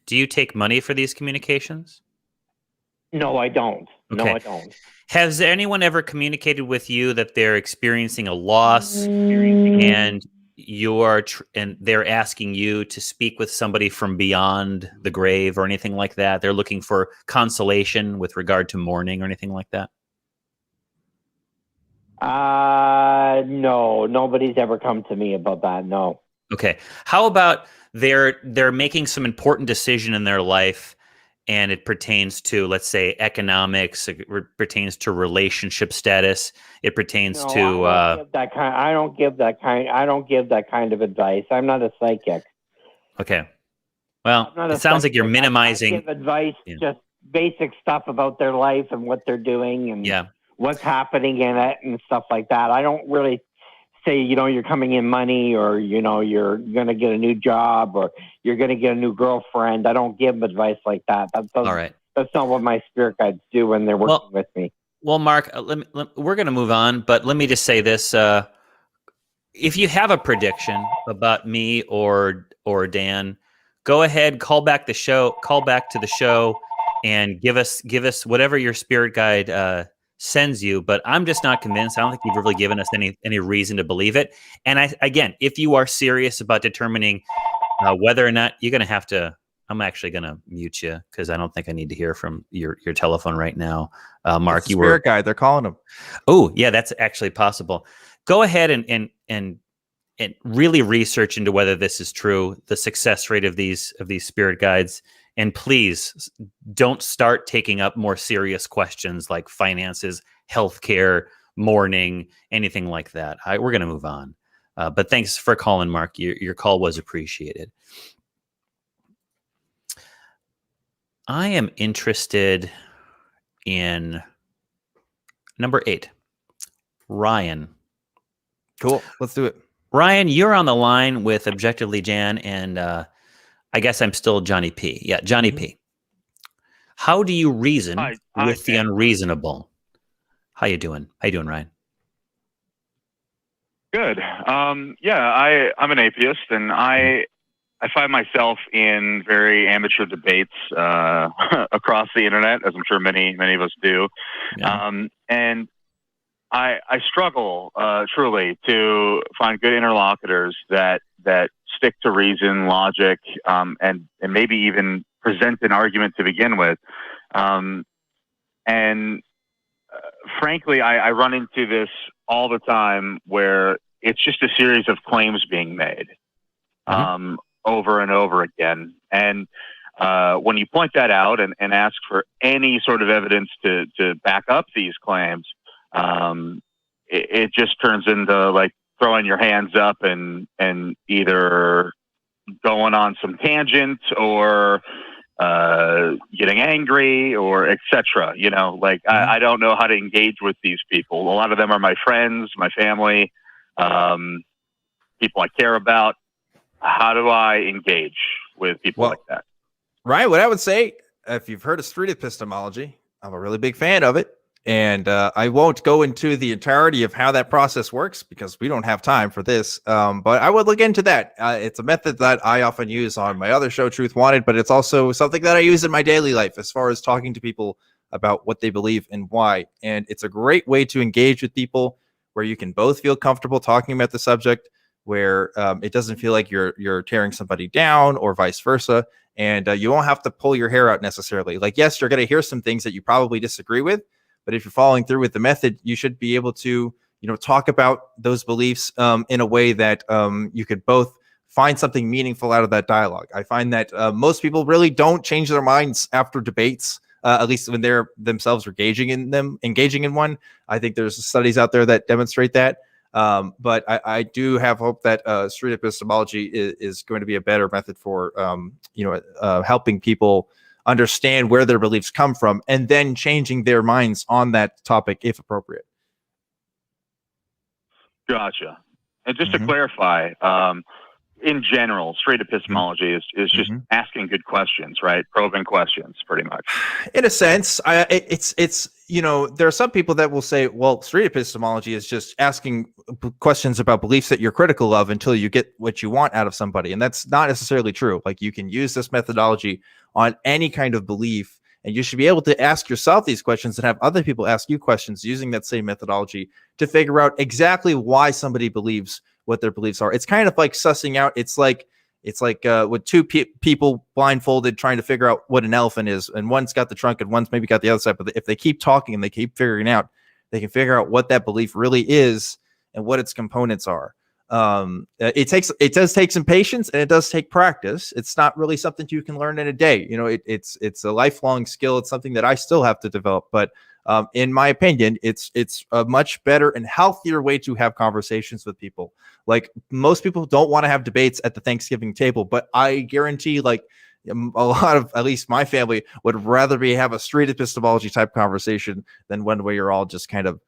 Speaker 1: do you take money for these communications?
Speaker 5: No, I don't.
Speaker 1: Okay.
Speaker 5: No, I don't.
Speaker 1: Has anyone ever communicated with you that they're experiencing a loss and they're asking you to speak with somebody from beyond the grave or anything like that? They're looking for consolation with regard to mourning or anything like that?
Speaker 5: No, nobody's ever come to me about that. No.
Speaker 1: Okay. How about they're making some important decision in their life, and it pertains to, let's say, economics, it pertains to relationship status, it pertains to
Speaker 5: I don't give that kind of advice. I'm not a psychic.
Speaker 1: Okay. Well, it sounds like you're minimizing.
Speaker 5: I give advice, just basic stuff about their life and what they're doing and what's happening in it and stuff like that. I don't really say, you know, you're coming in money or, you know, you're going to get a new job or you're going to get a new girlfriend. I don't give them advice like that. All right. That's not what my spirit guides do when they're working with me.
Speaker 1: Well, Mark, we're going to move on, but let me just say this. If you have a prediction about me or Dan, go ahead, call back to the show and give us whatever your spirit guide sends you, but I'm just not convinced. I don't think you've really given us any reason to believe it. And again, if you are serious about determining whether or not, you're going to have to, I'm actually going to mute you because I don't think I need to hear from your telephone right now. Mark, you were
Speaker 2: spirit guide. They're calling him.
Speaker 1: Oh yeah, that's actually possible. Go ahead and really research into whether this is true, the success rate of these spirit guides. And please don't start taking up more serious questions like finances, healthcare, mourning, anything like that. We're going to move on. But thanks for calling, Mark. Your call was appreciated. I am interested in number 8, Ryan.
Speaker 2: Cool. Let's do it.
Speaker 1: Ryan, you're on the line with ObjectivelyDan, and I guess I'm still Johnny P. Yeah, Johnny P. How do you reason with the
Speaker 6: can.
Speaker 1: unreasonable? How you doing? How you doing, Ryan?
Speaker 6: Good. Yeah, I'm an atheist, and I find myself in very amateur debates across the internet, as I'm sure many of us do.
Speaker 1: Yeah.
Speaker 6: And I struggle truly to find good interlocutors that stick to reason, logic, and maybe even present an argument to begin with. Frankly, I run into this all the time, where it's just a series of claims being made over and over again. And when you point that out and ask for any sort of evidence to back up these claims, it just turns into like throwing your hands up and either going on some tangent or getting angry or etc. You know, like I don't know how to engage with these people. A lot of them are my friends, my family, people I care about. How do I engage with people like that?
Speaker 2: Ryan, what I would say, if you've heard of street epistemology, I'm a really big fan of it. And I won't go into the entirety of how that process works because we don't have time for this. But I would look into that. It's a method that I often use on my other show, Truth Wanted, but it's also something that I use in my daily life as far as talking to people about what they believe and why. And it's a great way to engage with people where you can both feel comfortable talking about the subject, where it doesn't feel like you're tearing somebody down or vice versa. And you won't have to pull your hair out necessarily. Like, yes, you're going to hear some things that you probably disagree with, but if you're following through with the method, you should be able to, talk about those beliefs in a way that you could both find something meaningful out of that dialogue. I find that most people really don't change their minds after debates, at least when they're themselves engaging in one. I think there's studies out there that demonstrate that. But I do have hope that street epistemology is going to be a better method for, helping people understand where their beliefs come from and then changing their minds on that topic if appropriate.
Speaker 6: Gotcha. And just to clarify, in general, straight epistemology is just asking good questions, right? Probing questions, pretty much.
Speaker 2: In a sense, it's there are some people that will say, well, straight epistemology is just asking questions about beliefs that you're critical of until you get what you want out of somebody. And that's not necessarily true. Like, you can use this methodology on any kind of belief, and you should be able to ask yourself these questions and have other people ask you questions using that same methodology to figure out exactly why somebody believes what their beliefs are. It's kind of like sussing out. It's like with two people blindfolded trying to figure out what an elephant is, and one's got the trunk and one's maybe got the other side. But if they keep talking and they keep figuring out, they can figure out what that belief really is and what its components are. It does take some patience, and it does take practice. It's not really something you can learn in a day. It's a lifelong skill. It's something that I still have to develop. But in my opinion, it's a much better and healthier way to have conversations with people. Like, most people don't want to have debates at the Thanksgiving table, but I guarantee, like, a lot of, at least my family, would rather have a street epistemology type conversation than one where you're all just kind of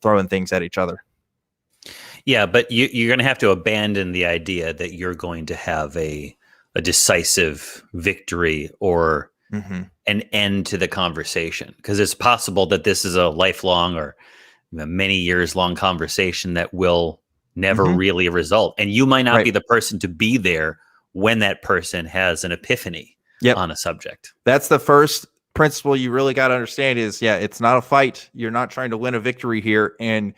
Speaker 2: throwing things at each other.
Speaker 1: Yeah, but you're going to have to abandon the idea that you're going to have a decisive victory or an end to the conversation, because it's possible that this is a lifelong or many years long conversation that will never really result. And you might not be the person to be there when that person has an epiphany on a subject. That's
Speaker 2: the first principle you really got to understand is, it's not a fight. You're not trying to win a victory here. And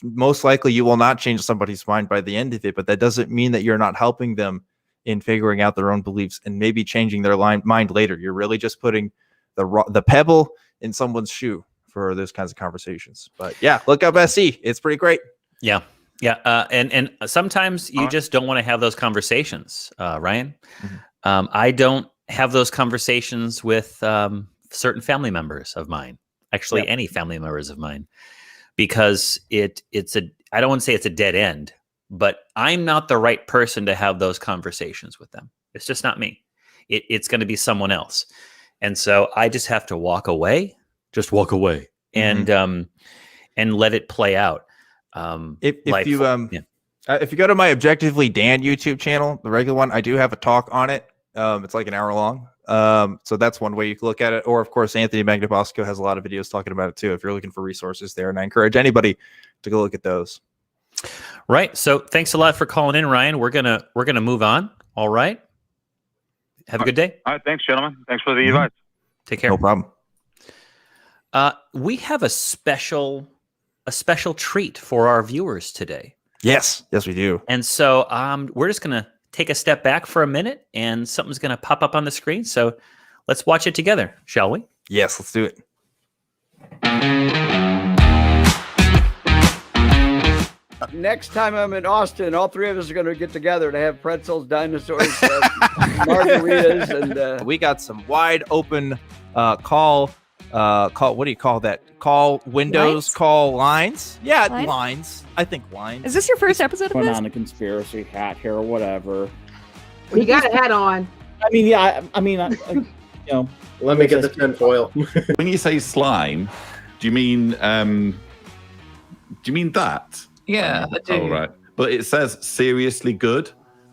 Speaker 2: most likely you will not change somebody's mind by the end of it, but that doesn't mean that you're not helping them in figuring out their own beliefs and maybe changing their mind later. You're really just putting the pebble in someone's shoe for those kinds of conversations. But look up SE. It's pretty great.
Speaker 1: Yeah. And sometimes you just don't want to have those conversations, Ryan. I don't have those conversations with certain family members of mine, actually any family members of mine, because I don't want to say it's a dead end, but I'm not the right person to have those conversations with them. It's just not me. It's going to be someone else. And so I just have to walk away and let it play out.
Speaker 2: If you go to my ObjectivelyDan YouTube channel, the regular one, I do have a talk on it. It's like an hour long. So that's one way you can look at it. Or of course, Anthony Magnabosco has a lot of videos talking about it too. If you're looking for resources there, and I encourage anybody to go look at those.
Speaker 1: Right. So thanks a lot for calling in, Ryan. We're gonna move on. All right. Have a good day.
Speaker 6: All right. Thanks, gentlemen. Thanks for the invite.
Speaker 1: Take care.
Speaker 2: No problem.
Speaker 1: We have a special treat for our viewers today.
Speaker 2: Yes, we do.
Speaker 1: And so we're just gonna take a step back for a minute, and something's gonna pop up on the screen. So let's watch it together, shall we?
Speaker 2: Yes, let's do it.
Speaker 7: Next time I'm in Austin, all three of us are going to get together to have pretzels, dinosaurs, margaritas, and
Speaker 2: we got some wide open call. What do you call that? Call windows,
Speaker 8: Lines?
Speaker 2: call lines. Yeah,
Speaker 8: Lines?
Speaker 2: lines. I think lines.
Speaker 8: Is this your first episode of
Speaker 9: Put
Speaker 8: this?
Speaker 9: on a conspiracy hat here or whatever.
Speaker 10: Well, you got a hat on.
Speaker 9: I mean, yeah. I mean, you know.
Speaker 11: Let me get the tinfoil.
Speaker 12: When you say slime, do you mean that?
Speaker 13: Yeah, I do.
Speaker 12: Oh, right. But it says seriously good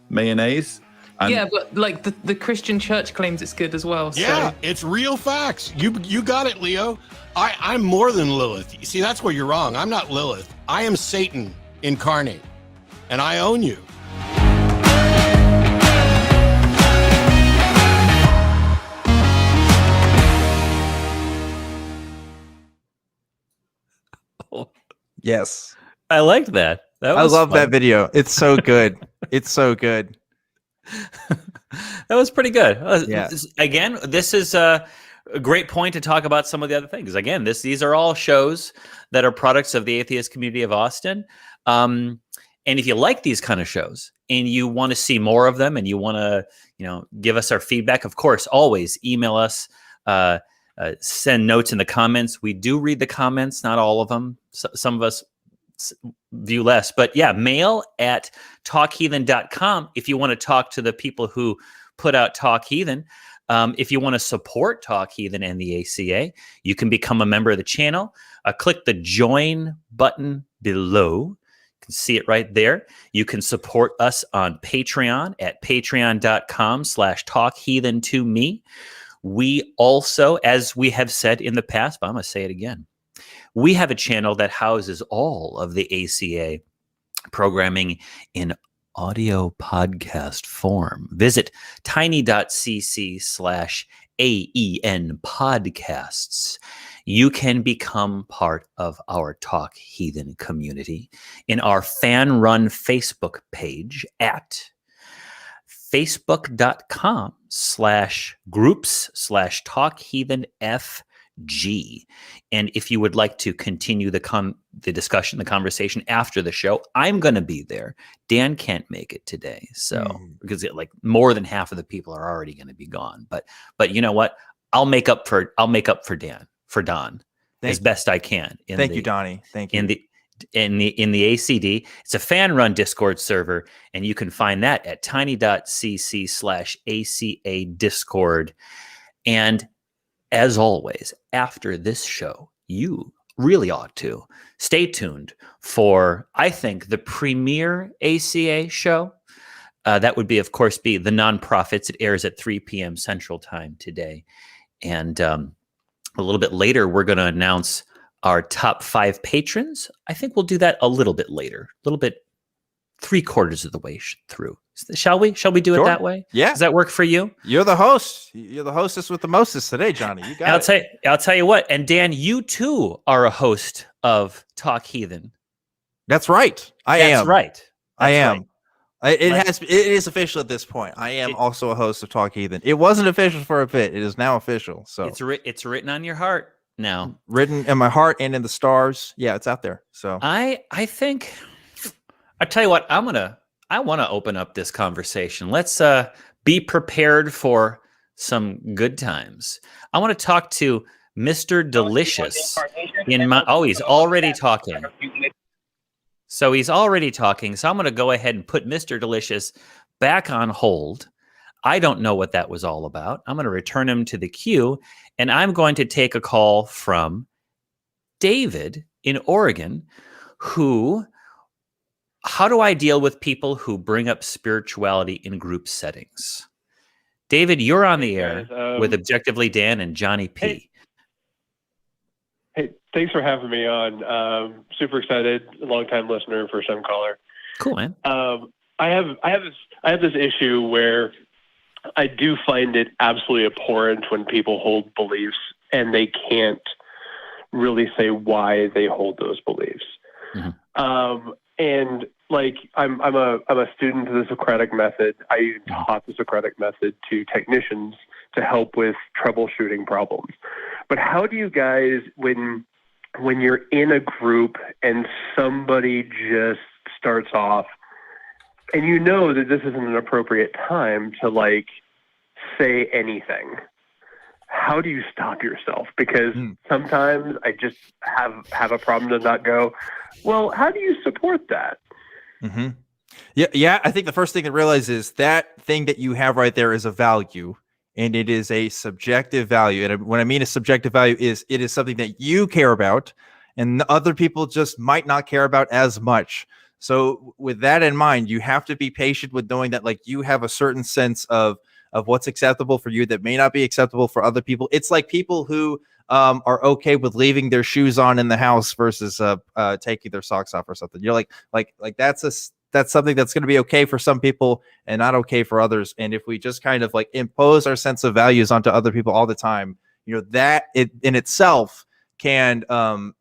Speaker 12: mayonnaise. And
Speaker 13: yeah, but like the Christian church claims it's good as well.
Speaker 14: Yeah,
Speaker 13: so.
Speaker 14: it's real facts. You got it, Leo. I'm more than Lilith. You see, that's where you're wrong. I'm not Lilith. I am Satan incarnate, and I own you.
Speaker 2: Yes.
Speaker 1: I liked that.
Speaker 2: I love that video. It's so good. It's so good.
Speaker 1: That was pretty good.
Speaker 2: Yeah.
Speaker 1: Again, this is a great point to talk about some of the other things. Again, these are all shows that are products of the atheist community of Austin. And if you like these kind of shows and you want to see more of them and you want to, give us our feedback, of course, always email us, send notes in the comments. We do read the comments, not all of them. Some of us view less, but yeah, mail at talkheathen.com if you want to talk to the people who put out Talk Heathen. If you want to support Talk Heathen and the ACA, you can become a member of the channel. Click the join button below. You can see it right there. You can support us on Patreon at patreon.com/talkheathen2me. We also, as we have said in the past, but I'm going to say it again, we have a channel that houses all of the ACA programming in audio podcast form. Visit tiny.cc/AEN podcasts. You can become part of our Talk Heathen community in our fan-run Facebook page at facebook.com/groups/talkheathenfg. And if you would like to continue the discussion, the conversation after the show, I'm going to be there. Dan can't make it today, so because more than half of the people are already going to be gone. But you know what? I'll make up for Don as best I can.
Speaker 2: Thank you, Donnie. Thank you.
Speaker 1: In the ACD, it's a fan-run Discord server, and you can find that at tiny.cc/ACA Discord. And as always, after this show, you really ought to stay tuned for, I think, the premier ACA show. That would of course, be The Nonprofits. It airs at 3 p.m. Central Time today. And a little bit later, we're going to announce our top 5 patrons. I think we'll do that a little bit later, a little bit 3/4 of the way through. Shall we? Shall we do it that way?
Speaker 2: Yeah.
Speaker 1: Does that work for you?
Speaker 2: You're the host. You're the hostess with the mostest today, Johnny. You got it.
Speaker 1: I'll tell you what. And Dan, you too are a host of Talk Heathen.
Speaker 2: That's right. I am.
Speaker 1: That's right.
Speaker 2: I am. Right. It is official at this point. I am also a host of Talk Heathen. It wasn't official for a bit. It is now official. So
Speaker 1: it's written on your heart now.
Speaker 2: Written in my heart and in the stars. Yeah, it's out there. So
Speaker 1: I think I tell you what, I want to open up this conversation. Let's be prepared for some good times. I want to talk to Mr. Delicious he's already talking. So he's already talking. So I'm going to go ahead and put Mr. Delicious back on hold. I don't know what that was all about. I'm going to return him to the queue, and I'm going to take a call from David in Oregon, how do I deal with people who bring up spirituality in group settings? David, you're on the
Speaker 8: Hey,
Speaker 1: air
Speaker 8: guys,
Speaker 1: with Objectively Dan and Johnny P.
Speaker 8: Hey, thanks for having me on. Super excited, long time listener, first time caller.
Speaker 1: Cool, man.
Speaker 8: I have this issue where I do find it absolutely abhorrent when people hold beliefs and they can't really say why they hold those beliefs. And like I'm a student of the Socratic method. I even taught the Socratic method to technicians to help with troubleshooting problems. But how do you guys, when you're in a group and somebody just starts off and you know that this isn't an appropriate time to like say anything, how do you stop yourself? Because sometimes I just have a problem to not go, well, how do you support that?
Speaker 2: Yeah. I think the first thing to realize is that thing that you have right there is a value, and it is a subjective value. And when I mean a subjective value, it is something that you care about, and other people just might not care about as much. So with that in mind, you have to be patient with knowing that like you have a certain sense of what's acceptable for you that may not be acceptable for other people. It's like people who are okay with leaving their shoes on in the house versus taking their socks off or something. You're like that's something that's going to be okay for some people and not okay for others. And if we just kind of like impose our sense of values onto other people all the time, you know, that it in itself can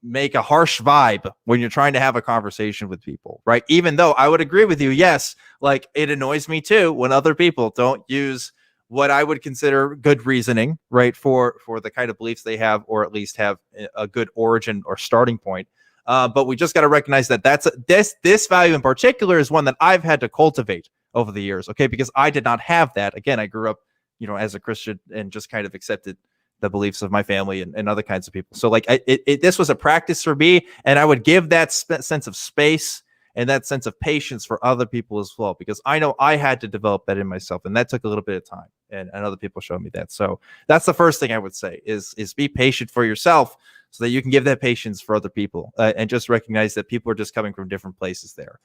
Speaker 2: make a harsh vibe when you're trying to have a conversation with people, right? Even though I would agree with you, yes, like it annoys me too when other people don't use what I would consider good reasoning, right, for the kind of beliefs they have, or at least have a good origin or starting point. But we just got to recognize that this value in particular is one that I've had to cultivate over the years, okay? Because I did not have that. Again, I grew up, you know, as a Christian and just kind of accepted the beliefs of my family and other kinds of people. So like this was a practice for me, and I would give that sense of space and that sense of patience for other people as well, because I know I had to develop that in myself, and that took a little bit of time, and other people showed me that. So that's the first thing I would say is be patient for yourself so that you can give that patience for other people, and just recognize that people are just coming from different places there.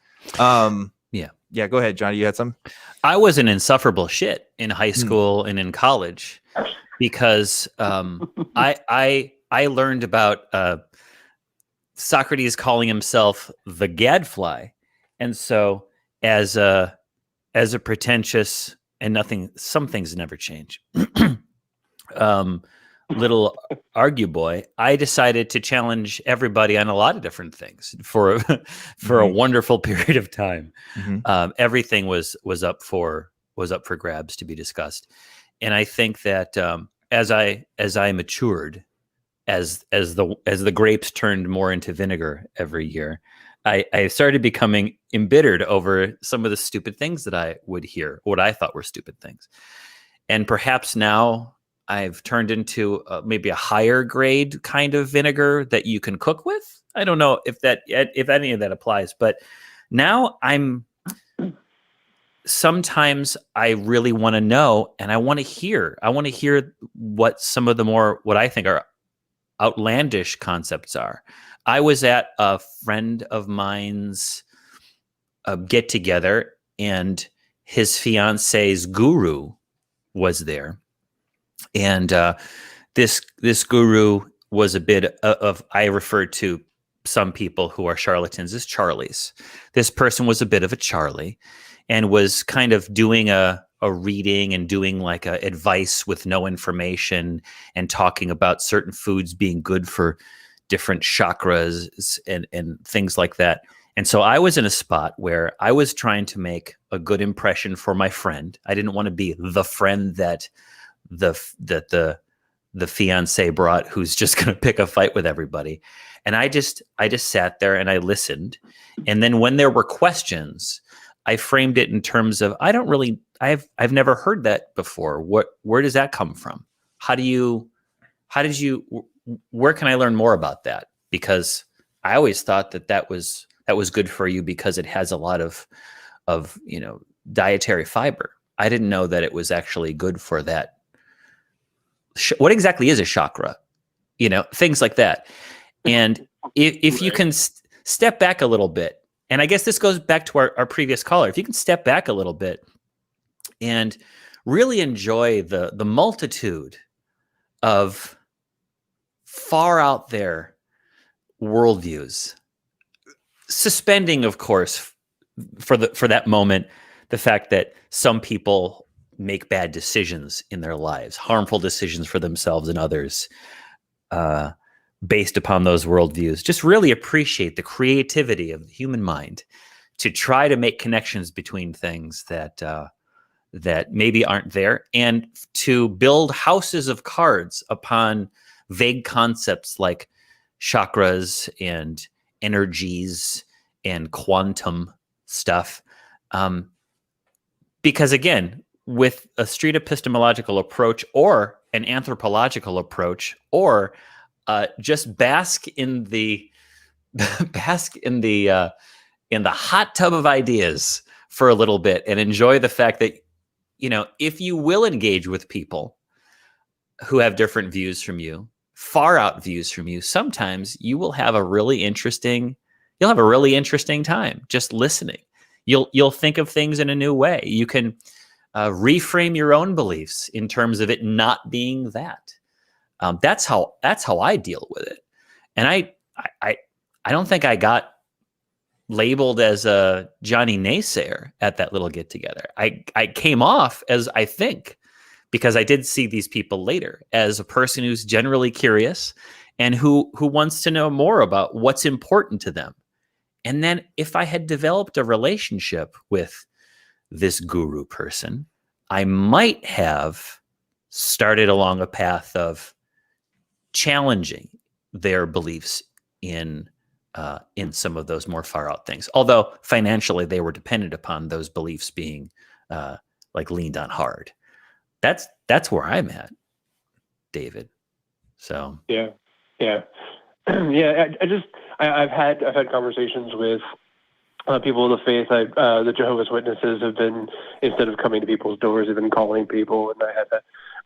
Speaker 2: Yeah. Go ahead, Johnny. You had some?
Speaker 1: I was an insufferable shit in high school and in college because I learned about Socrates calling himself the gadfly, and so as a pretentious and some things never change. Little argue boy, I decided to challenge everybody on a lot of different things for a wonderful period of time. Everything was up for grabs to be discussed, and I think that as I matured, as the grapes turned more into vinegar every year, I started becoming embittered over some of the stupid things that I would hear, what I thought were stupid things, and perhaps now I've turned into maybe a higher grade kind of vinegar that you can cook with. I don't know if any of that applies, but now sometimes I really want to know, and I want to hear what some of the what I think are outlandish concepts are. I was at a friend of mine's get together, and his fiance's guru was there. And this guru was a bit of, I refer to some people who are charlatans as Charlies. This person was a bit of a Charlie and was kind of doing a reading and doing like a advice with no information and talking about certain foods being good for different chakras and things like that. And so I was in a spot where I was trying to make a good impression for my friend. I didn't want to be the friend that the fiance brought, who's just going to pick a fight with everybody. And I just sat there and I listened. And then when there were questions, I framed it in terms of, I've never heard that before. Where does that come from? Where can I learn more about that? Because I always thought that was good for you because it has a lot of dietary fiber. I didn't know that it was actually good for that. What exactly is a chakra? Things like that. And if you can step back a little bit, and I guess this goes back to our previous caller, if you can step back a little bit and really enjoy the multitude of far out there worldviews, suspending, of course, for that moment, the fact that some people make bad decisions in their lives, harmful decisions for themselves and others, based upon those worldviews. Just really appreciate the creativity of the human mind to try to make connections between things that maybe aren't there, and to build houses of cards upon vague concepts like chakras and energies and quantum stuff. Because again, with a street epistemological approach or an anthropological approach, or just bask in the hot tub of ideas for a little bit and enjoy the fact that, if you will engage with people who have different views from you, far out views from you, sometimes you will have a really interesting time just listening. You'll think of things in a new way. You can reframe your own beliefs in terms of it not being that. That's how I deal with it. And I don't think I got labeled as a Johnny Naysayer at that little get together. I came off as, I think, because I did see these people later, as a person who's generally curious and who wants to know more about what's important to them. And then if I had developed a relationship with this guru person, I might have started along a path of challenging their beliefs in some of those more far out things. Although financially they were dependent upon those beliefs being leaned on hard. That's where I'm at, David. So
Speaker 8: yeah. I've had conversations with people in the faith. The Jehovah's Witnesses have been, instead of coming to people's doors, have been calling people, and I had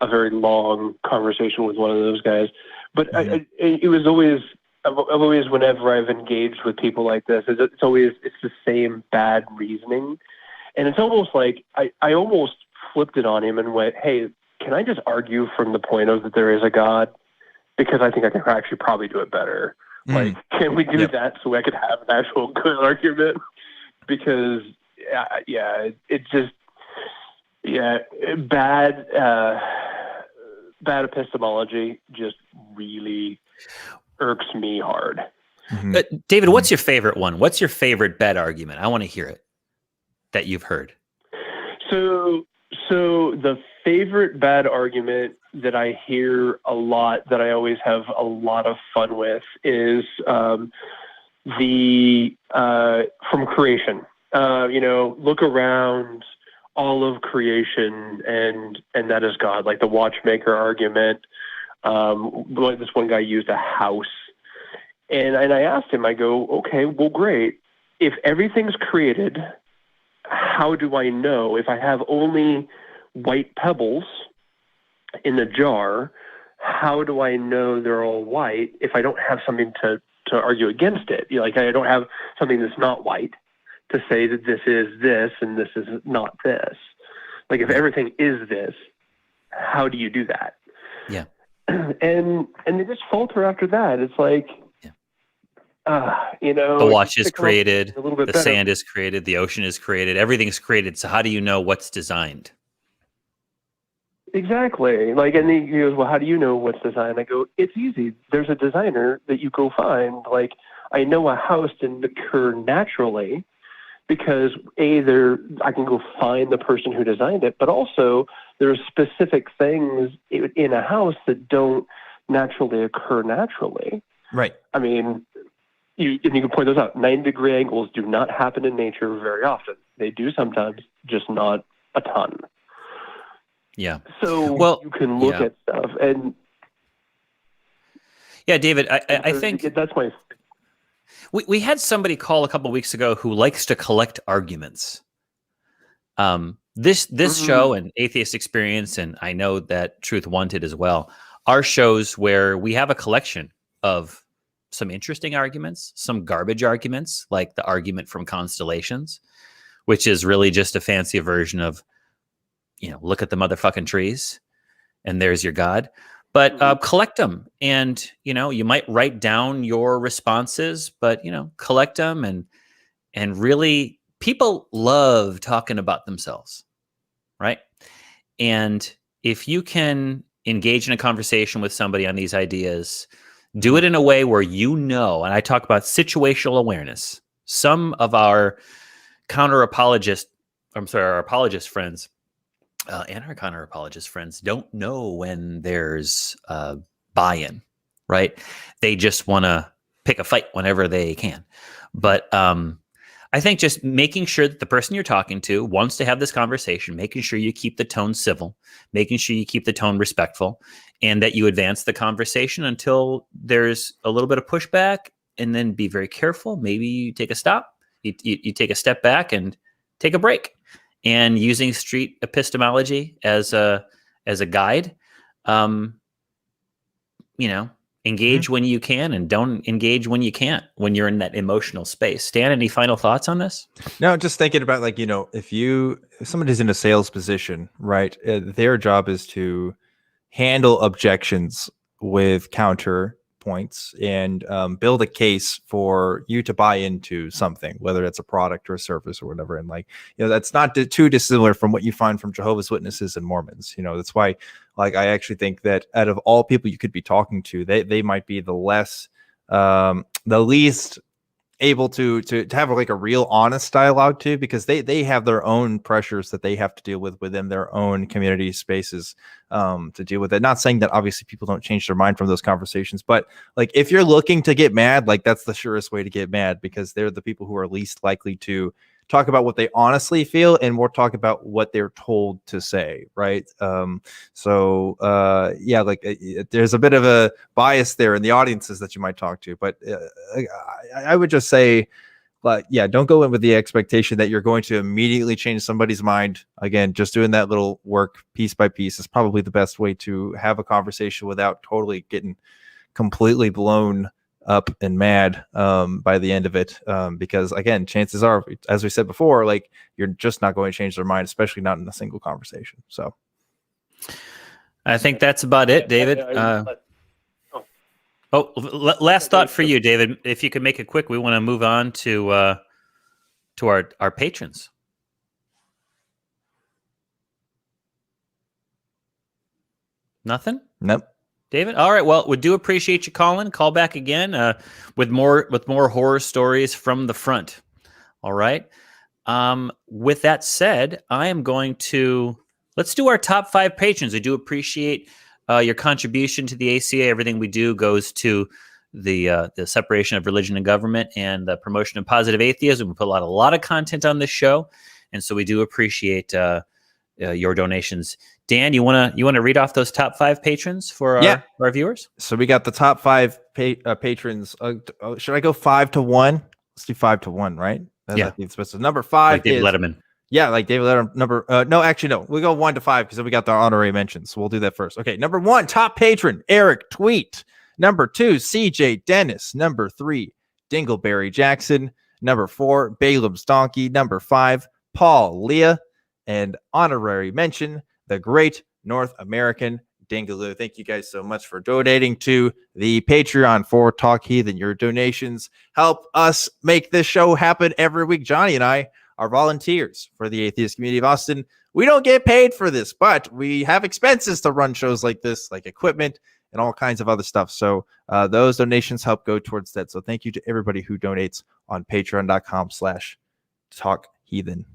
Speaker 8: a very long conversation with one of those guys. But it was always, whenever I've engaged with people like this, it's the same bad reasoning, and it's almost like I almost flipped it on him and went, "Hey, can I just argue from the point of that there is a God? Because I think I can actually probably do it better. Like, can we do that so I could have an actual good argument? Because, bad epistemology just really irks me hard."
Speaker 1: David, what's your favorite one? What's your favorite bad argument? I want to hear it that you've heard.
Speaker 8: So the favorite bad argument that I hear a lot, that I always have a lot of fun with, is from creation. Look around, all of creation, and that is God. Like the watchmaker argument. This one guy used a house, and I asked him, I go, okay, well, great. If everything's created, how do I know? If I have only white pebbles in the jar, how do I know they're all white if I don't have something to argue against it? I don't have something that's not white to say that this is this and this is not this. Like, if everything is this, how do you do that?
Speaker 1: Yeah.
Speaker 8: And they just falter after that. It's like,
Speaker 1: the watch is created, the
Speaker 8: better.
Speaker 1: sand is created, the ocean is created, everything's created. So how do you know what's designed?
Speaker 8: Exactly. And he goes, well, how do you know what's designed? I go, it's easy. There's a designer that you go find. I know a house didn't occur naturally because I can go find the person who designed it, but also there are specific things in a house that don't naturally occur naturally.
Speaker 2: Right.
Speaker 8: I mean, you can point those out. 90-degree angles do not happen in nature very often. They do sometimes, just not a ton.
Speaker 1: Yeah.
Speaker 8: So you can look at stuff and.
Speaker 1: Yeah, David, I think
Speaker 8: that's my.
Speaker 1: We had somebody call a couple of weeks ago who likes to collect arguments. This show and Atheist Experience, and I know that Truth Wanted as well, are shows where we have a collection of some interesting arguments, some garbage arguments, like the argument from Constellations, which is really just a fancy version of look at the motherfucking trees and there's your God. But collect them, and you might write down your responses, but collect them, and really, people love talking about themselves, right? And if you can engage in a conversation with somebody on these ideas, do it in a way where and I talk about situational awareness. Some of our apologist friends. And our counter-apologist friends don't know when there's buy-in, right? They just want to pick a fight whenever they can. But I think just making sure that the person you're talking to wants to have this conversation, making sure you keep the tone civil, making sure you keep the tone respectful, and that you advance the conversation until there's a little bit of pushback, and then be very careful. Maybe you take a stop, you take a step back and take a break. And using street epistemology as a guide, engage when you can, and don't engage when you can't, when you're in that emotional space. Stan, any final thoughts on this?
Speaker 2: No, just thinking about if somebody's in a sales position, right, their job is to handle objections with counter points and build a case for you to buy into something, whether it's a product or a service or whatever. And that's not too dissimilar from what you find from Jehovah's Witnesses and Mormons. That's why I actually think that out of all people you could be talking to, they might be the least able to have a real honest dialogue too, because they have their own pressures that they have to deal with within their own community spaces to deal with it. Not saying that obviously people don't change their mind from those conversations, but if you're looking to get mad, that's the surest way to get mad, because they're the people who are least likely to talk about what they honestly feel and more talk about what they're told to say, right? There's a bit of a bias there in the audiences that you might talk to, but I would just say, don't go in with the expectation that you're going to immediately change somebody's mind. Again, just doing that little work piece by piece is probably the best way to have a conversation without totally getting completely blown up and mad by the end of it, because again, chances are, as we said before, you're just not going to change their mind, especially not in a single conversation. So
Speaker 1: I think that's about it, David. Last thought for you, David. If you could make it quick, we want to move on to our patrons. Nothing?
Speaker 2: Nope.
Speaker 1: David? All right. Well, we do appreciate you calling. Call back again with more horror stories from the front. All right. With that said, I am going to let's do our top 5 patrons. I do appreciate your contribution to the ACA. Everything we do goes to the separation of religion and government and the promotion of positive atheism. We put a lot of content on this show, and so we do appreciate your donations. Dan, you want to read off those top 5 patrons for our viewers?
Speaker 2: So we got the top 5 patrons. Should I go 5 to 1? Let's do 5 to 1, right? That's number 5
Speaker 1: David Letterman.
Speaker 2: Yeah, like David Letterman. No. We go 1 to 5 because then we got the honorary mentions. So we'll do that first. Okay, number 1, top patron, Eric Tweet. Number 2, CJ Dennis. Number 3, Dingleberry Jackson. Number 4, Balaam's Donkey. Number 5, Paul Leah. And honorary mention, the Great North American Dingaloo. Thank you guys so much for donating to the Patreon for Talk Heathen. Your donations help us make this show happen every week. Johnny and I are volunteers for the atheist community of Austin. We don't get paid for this, but we have expenses to run shows like this, like equipment and all kinds of other stuff. So those donations help go towards that. So thank you to everybody who donates on patreon.com/Talk Heathen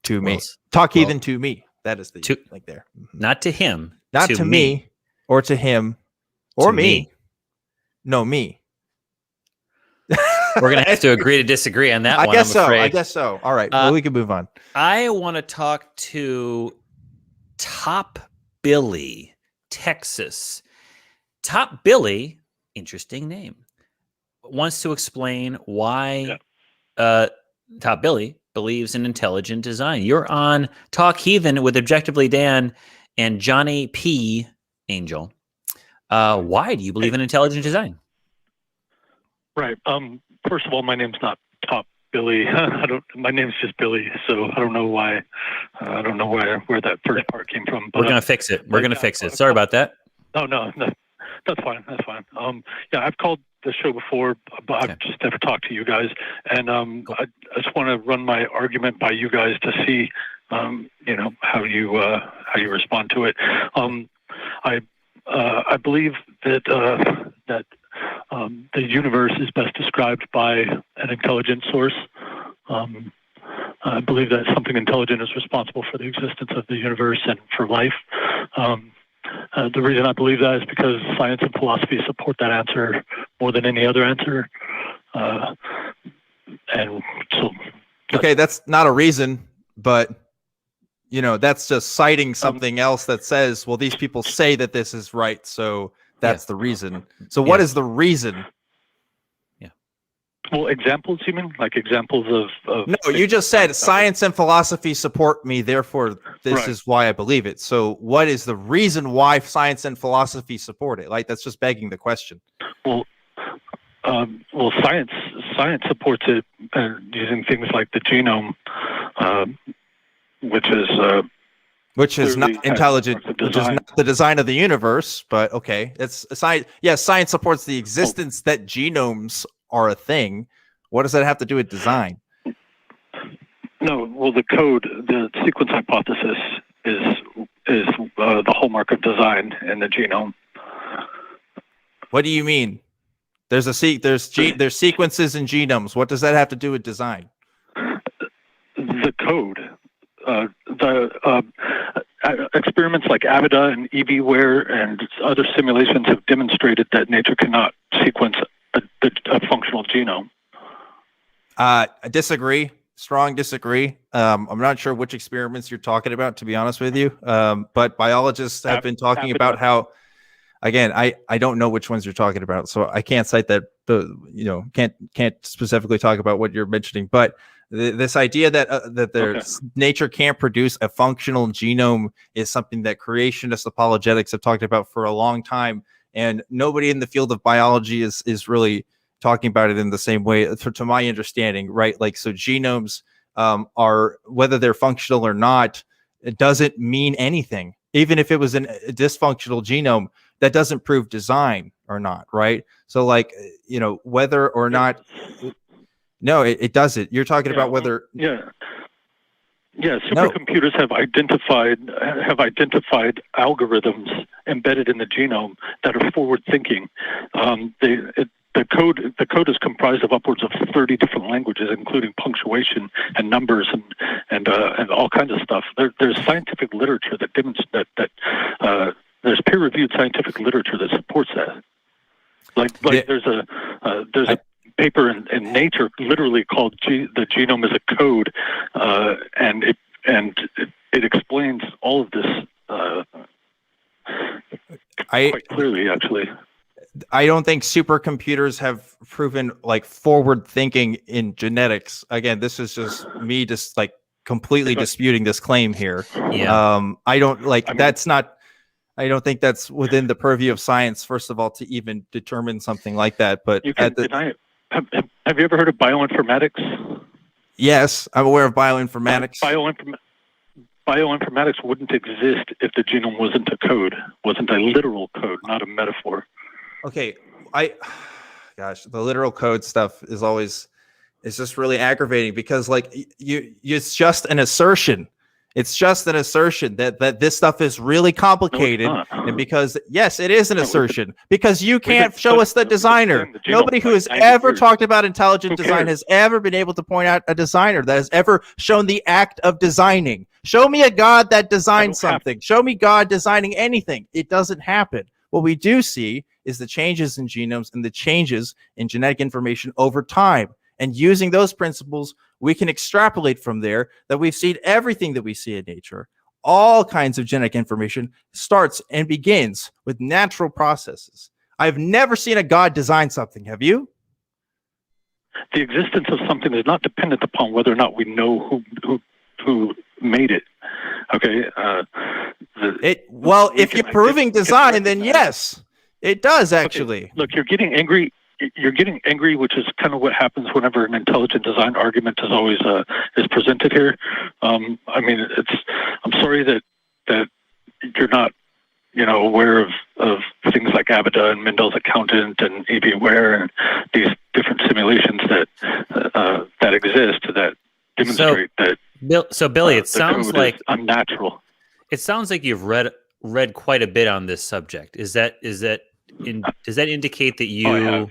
Speaker 2: to me. Talk Heathen to me. That is the link there.
Speaker 1: Not to him.
Speaker 2: Not to me or to him or me. No, me.
Speaker 1: We're going to have to agree to disagree on that one.
Speaker 2: I guess
Speaker 1: so.
Speaker 2: All right. Well, we can move on.
Speaker 1: I want to talk to Top Billy, Texas. Top Billy, interesting name, wants to explain why Top Billy believes in intelligent design. You're on Talk Heathen with Objectively Dan and Johnny P. Angel. Why do you believe in intelligent design?
Speaker 11: Right. First of all, my name's not Top Billy. My name's just Billy, so I don't know why. I don't know where that first part came from. But
Speaker 1: we're gonna fix it. We're gonna fix it. Sorry about that.
Speaker 11: No, that's fine. That's fine. Yeah, I've called the show before, but I've just never talked to you guys, and I just want to run my argument by you guys to see, how you respond to it. I believe that the universe is best described by an intelligent source. I believe that something intelligent is responsible for the existence of the universe and for life. The reason I believe that is because science and philosophy support that answer more than any other answer. And so,
Speaker 2: okay, that's not a reason, but that's just citing something else that says, well, these people say that this is right, so that's the reason. So what is the reason?
Speaker 11: Well, examples, you mean? Like examples of
Speaker 2: No, you just said science and philosophy support me, therefore this is why I believe it. So what is the reason why science and philosophy support it? Like, that's just begging the question.
Speaker 11: Well, science supports it using things like the genome, which is not intelligent,
Speaker 2: which is not the design of the universe, but okay. It's science. Yes, science supports the existence that genomes are a thing. What does that have to do with design?
Speaker 11: No, well, the sequence hypothesis is the hallmark of design in the genome.
Speaker 2: What do you mean? There's sequences in genomes. What does that have to do with design?
Speaker 11: The code. Experiments like Avida and EVWare and other simulations have demonstrated that nature cannot sequence a functional genome.
Speaker 2: I disagree. Strong disagree. I'm not sure which experiments you're talking about, to be honest with you. But biologists have been talking about how, again, I don't know which ones you're talking about, so I can't cite that. Can't specifically talk about what you're mentioning. But this idea that nature can't produce a functional genome is something that creationist apologetics have talked about for a long time. And nobody in the field of biology is really talking about it in the same way, to my understanding, right? Like, so genomes are, whether they're functional or not, it doesn't mean anything. Even if it was a dysfunctional genome, that doesn't prove design or not, right? So, like, whether or not, no, it doesn't. You're talking about whether,
Speaker 11: supercomputers have identified algorithms embedded in the genome that are forward-thinking. The code is comprised of upwards of 30 different languages, including punctuation and numbers and all kinds of stuff. There's scientific literature that demonstrates that there's peer-reviewed scientific literature that supports that. There's a paper in Nature literally called "The Genome is a Code," and it explains all of this quite clearly, actually.
Speaker 2: I don't think supercomputers have proven like forward thinking in genetics. Again, this is just me just like completely disputing this claim here. I don't think that's within the purview of science, first of all, to even determine something like that. But
Speaker 11: you can deny it. Have you ever heard of bioinformatics?
Speaker 2: Yes, I'm aware of bioinformatics.
Speaker 11: Bioinformatics wouldn't exist if the genome wasn't a code, wasn't a literal code, not a metaphor.
Speaker 2: Okay, the literal code stuff is just really aggravating because, like, it's just an assertion. It's just an assertion that this stuff is really complicated, and because yes, it is an assertion because you can't show us the designer. Nobody who has ever talked about intelligent design has ever been able to point out a designer that has ever shown the act of designing. Show me a God that designed something. Show me God designing anything. It doesn't happen. What we do see is the changes in genomes and the changes in genetic information over time. And using those principles, we can extrapolate from there that we've seen everything that we see in nature. All kinds of genetic information starts and begins with natural processes. I've never seen a God design something. Have you?
Speaker 11: The existence of something is not dependent upon whether or not we know who made it. Okay.
Speaker 2: If you're proving design, then yes, it does actually.
Speaker 11: Okay. Look, you're getting angry. you're getting angry, which is kind of what happens whenever an intelligent design argument is always is presented here. I mean, I'm sorry that you're not, aware of things like Abida and Mendel's accountant and E.B. Ware and these different simulations that exist that demonstrate that.
Speaker 1: So Billy, it sounds like
Speaker 11: unnatural.
Speaker 1: It sounds like you've read quite a bit on this subject. Does that indicate that you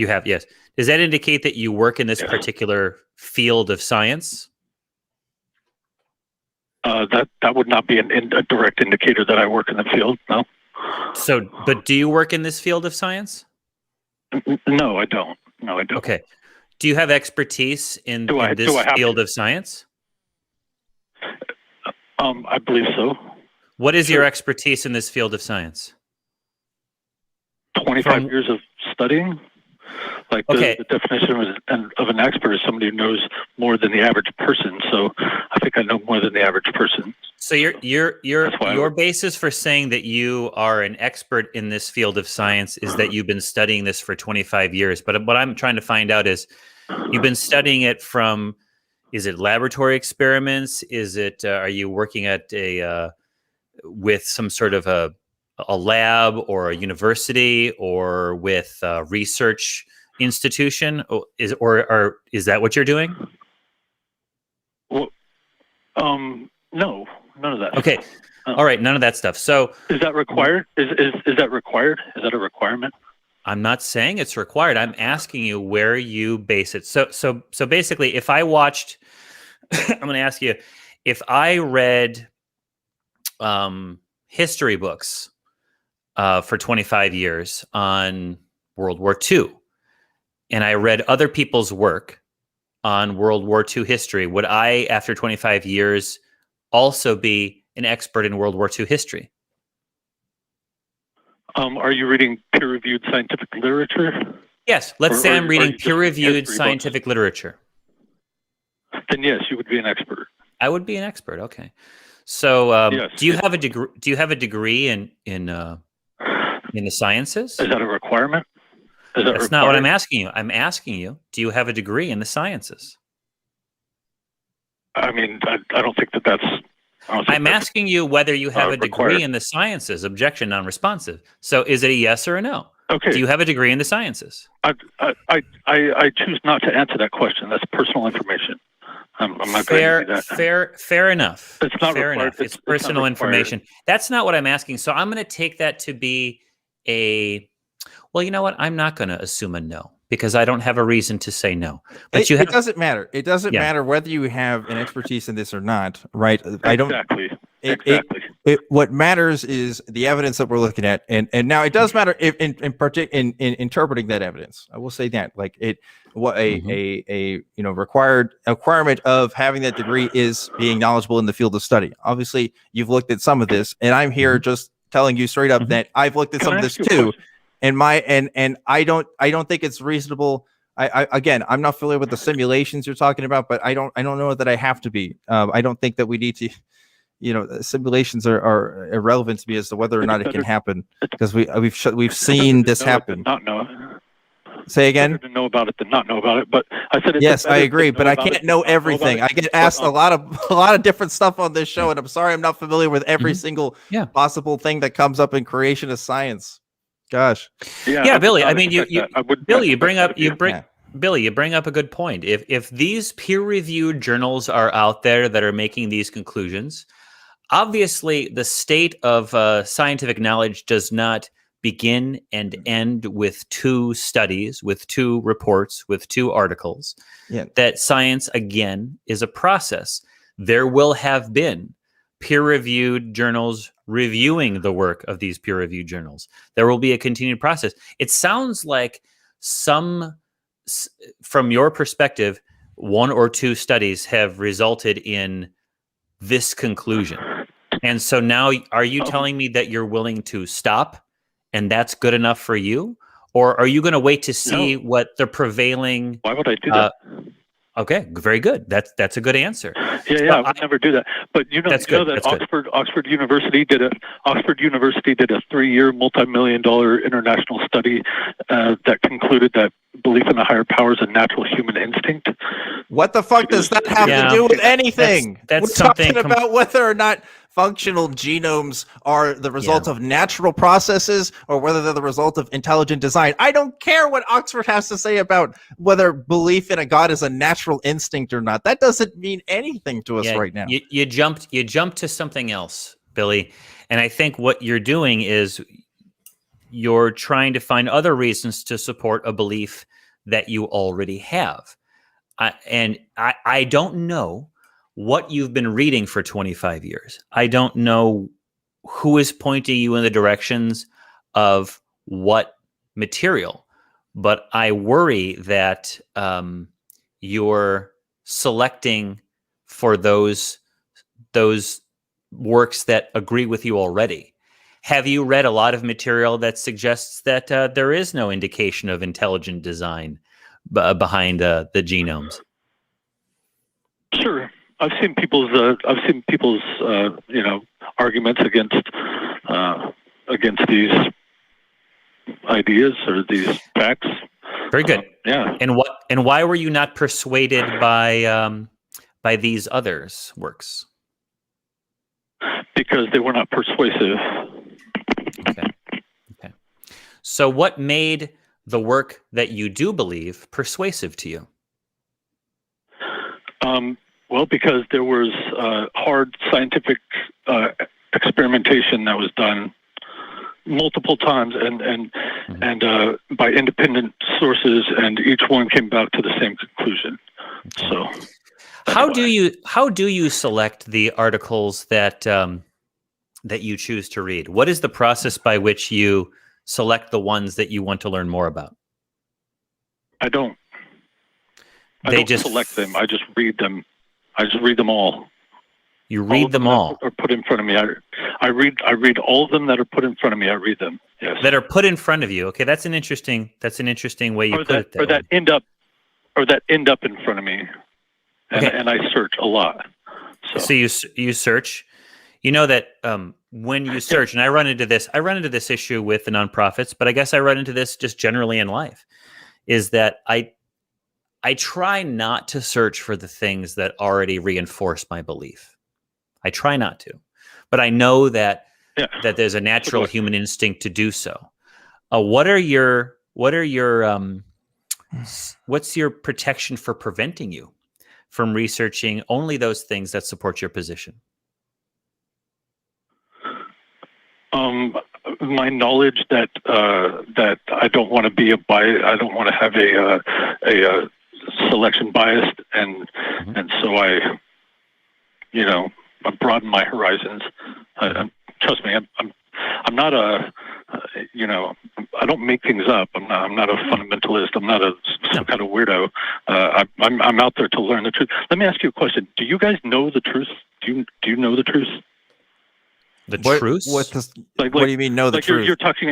Speaker 1: have? Yes. Does that indicate that you work in this particular field of science?
Speaker 11: That would not be a direct indicator that I work in the field. No.
Speaker 1: So, but do you work in this field of science?
Speaker 11: No, I don't. No, I don't.
Speaker 1: Okay. Do you have expertise in this field of science?
Speaker 11: I believe so.
Speaker 1: What is your expertise in this field of science?
Speaker 11: 25 years of studying. Like the definition of an expert is somebody who knows more than the average person. So I think I know more than the average person.
Speaker 1: So your basis for saying that you are an expert in this field of science is that you've been studying this for 25 years. But what I'm trying to find out is, you've been studying it from, is it laboratory experiments? Is it are you working at with some sort of a lab or a university or with a research institution? Or is that what you're doing?
Speaker 11: Well, no, none of that.
Speaker 1: Okay. All right. None of that stuff. So
Speaker 11: is that required? Is that required? Is that a requirement?
Speaker 1: I'm not saying it's required. I'm asking you where you base it. So basically, if I watched, I'm going to ask you, if I read history books for 25 years on World War II, and I read other people's work on World War II history, would I, after 25 years, also be an expert in World War II history?
Speaker 11: Are you reading peer-reviewed scientific literature?
Speaker 1: Yes. Let's say I'm reading peer-reviewed scientific literature.
Speaker 11: Then yes, you would be an expert.
Speaker 1: I would be an expert. Okay. So,
Speaker 11: yes.
Speaker 1: Do you have a degree? Do you have a degree in the sciences?
Speaker 11: Is that a requirement?
Speaker 1: That's not what I'm asking you. I'm asking you, do you have a degree in the sciences?
Speaker 11: I mean, I don't think that's.
Speaker 1: I'm asking you whether you have a degree in the sciences. Objection, non-responsive. So, is it a yes or a no?
Speaker 11: Okay.
Speaker 1: Do you have a degree in the sciences?
Speaker 11: I choose not to answer that question. That's personal information. I'm not
Speaker 1: fair,
Speaker 11: going to do that.
Speaker 1: Fair enough.
Speaker 11: It's not
Speaker 1: fair
Speaker 11: required.
Speaker 1: enough. It's personal information. That's not what I'm asking. So I'm going to take that to be well, you know what? I'm not going to assume a no because I don't have a reason to say no. But
Speaker 2: it doesn't matter. It doesn't matter whether you have an expertise in this or not, right? I don't.
Speaker 11: Exactly.
Speaker 2: What matters is the evidence that we're looking at, and now it does matter if in interpreting that evidence. I will say that, like a requirement of having that degree is being knowledgeable in the field of study. Obviously, you've looked at some of this, and I'm here just telling you straight up that I've looked at some of this too. And I don't think it's reasonable. Again, I'm not familiar with the simulations you're talking about, but I don't know that I have to be. I don't think that we need to. Simulations are irrelevant to me as to whether or not it can happen because we've seen this happen.
Speaker 11: Not know.
Speaker 2: Say again.
Speaker 11: Better to know about it than not know about it. But I said
Speaker 2: yes, I agree, but I can't know everything. I get asked a lot of different stuff on this show, and I'm sorry I'm not familiar with every single possible thing that comes up in creation of science. Gosh.
Speaker 1: Yeah, Billy. I mean, Billy, you bring up a good point. If these peer-reviewed journals are out there that are making these conclusions, obviously the state of scientific knowledge does not begin and end with two studies, with two reports, with two articles. Yeah. That science, again, is a process. There will have been peer-reviewed journals reviewing the work of these peer-reviewed journals. There will be a continued process. It sounds like from your perspective, one or two studies have resulted in this conclusion. And so now, are you telling me that you're willing to stop and that's good enough for you? Or are you going to wait to see what the prevailing...
Speaker 11: Why would I do that?
Speaker 1: Okay, very good. That's a good answer.
Speaker 11: Yeah, I would never do that. But you know that Oxford University did a 3-year, multi-million-dollar international study that concluded that belief in a higher power is a natural human instinct.
Speaker 2: What the fuck does that have to do with anything? We're talking about whether or not functional genomes are the result of natural processes or whether they're the result of intelligent design. I don't care what Oxford has to say about whether belief in a god is a natural instinct or not. That doesn't mean anything to us right now.
Speaker 1: You jumped to something else, Billy. And I think what you're doing is you're trying to find other reasons to support a belief that you already have. I don't know what you've been reading for 25 years. I don't know who is pointing you in the directions of what material, but I worry that you're selecting for those works that agree with you already. Have you read a lot of material that suggests that there is no indication of intelligent design behind the genomes?
Speaker 11: Sure. I've seen people's arguments against these ideas or these facts.
Speaker 1: Very good.
Speaker 11: Yeah.
Speaker 1: And why were you not persuaded by these others' works?
Speaker 11: Because they were not persuasive.
Speaker 1: Okay. So what made the work that you do believe persuasive to you?
Speaker 11: Well, because there was hard scientific experimentation that was done multiple times and by independent sources, and each one came back to the same conclusion. So,
Speaker 1: how do you select the articles that you choose to read? What is the process by which you select the ones that you want to learn more about?
Speaker 11: I don't select them. I just read them. I just read them all.
Speaker 1: You read them all?
Speaker 11: Are put in front of me. I read all of them that are put in front of me. I read them. Yes.
Speaker 1: That are put in front of you. Okay, that's an interesting way you put it.
Speaker 11: Or that end up in front of me. And I search a lot.
Speaker 1: So you search. You know that when you search, and I run into this issue with the nonprofits, but I guess I run into this just generally in life, is that I try not to search for the things that already reinforce my belief. I try not to, but I know that there's a natural human instinct to do so. What's your protection for preventing you from researching only those things that support your position?
Speaker 11: My knowledge that I don't want to be I don't want to have a selection bias, and so I broaden my horizons. Trust me, I'm not I don't make things up. I'm not a fundamentalist. I'm not some kind of weirdo. I'm out there to learn the truth. Let me ask you a question. Do you guys know the truth? Do you know the truth?
Speaker 1: The truth?
Speaker 2: What do you mean know the truth?
Speaker 11: You're talking.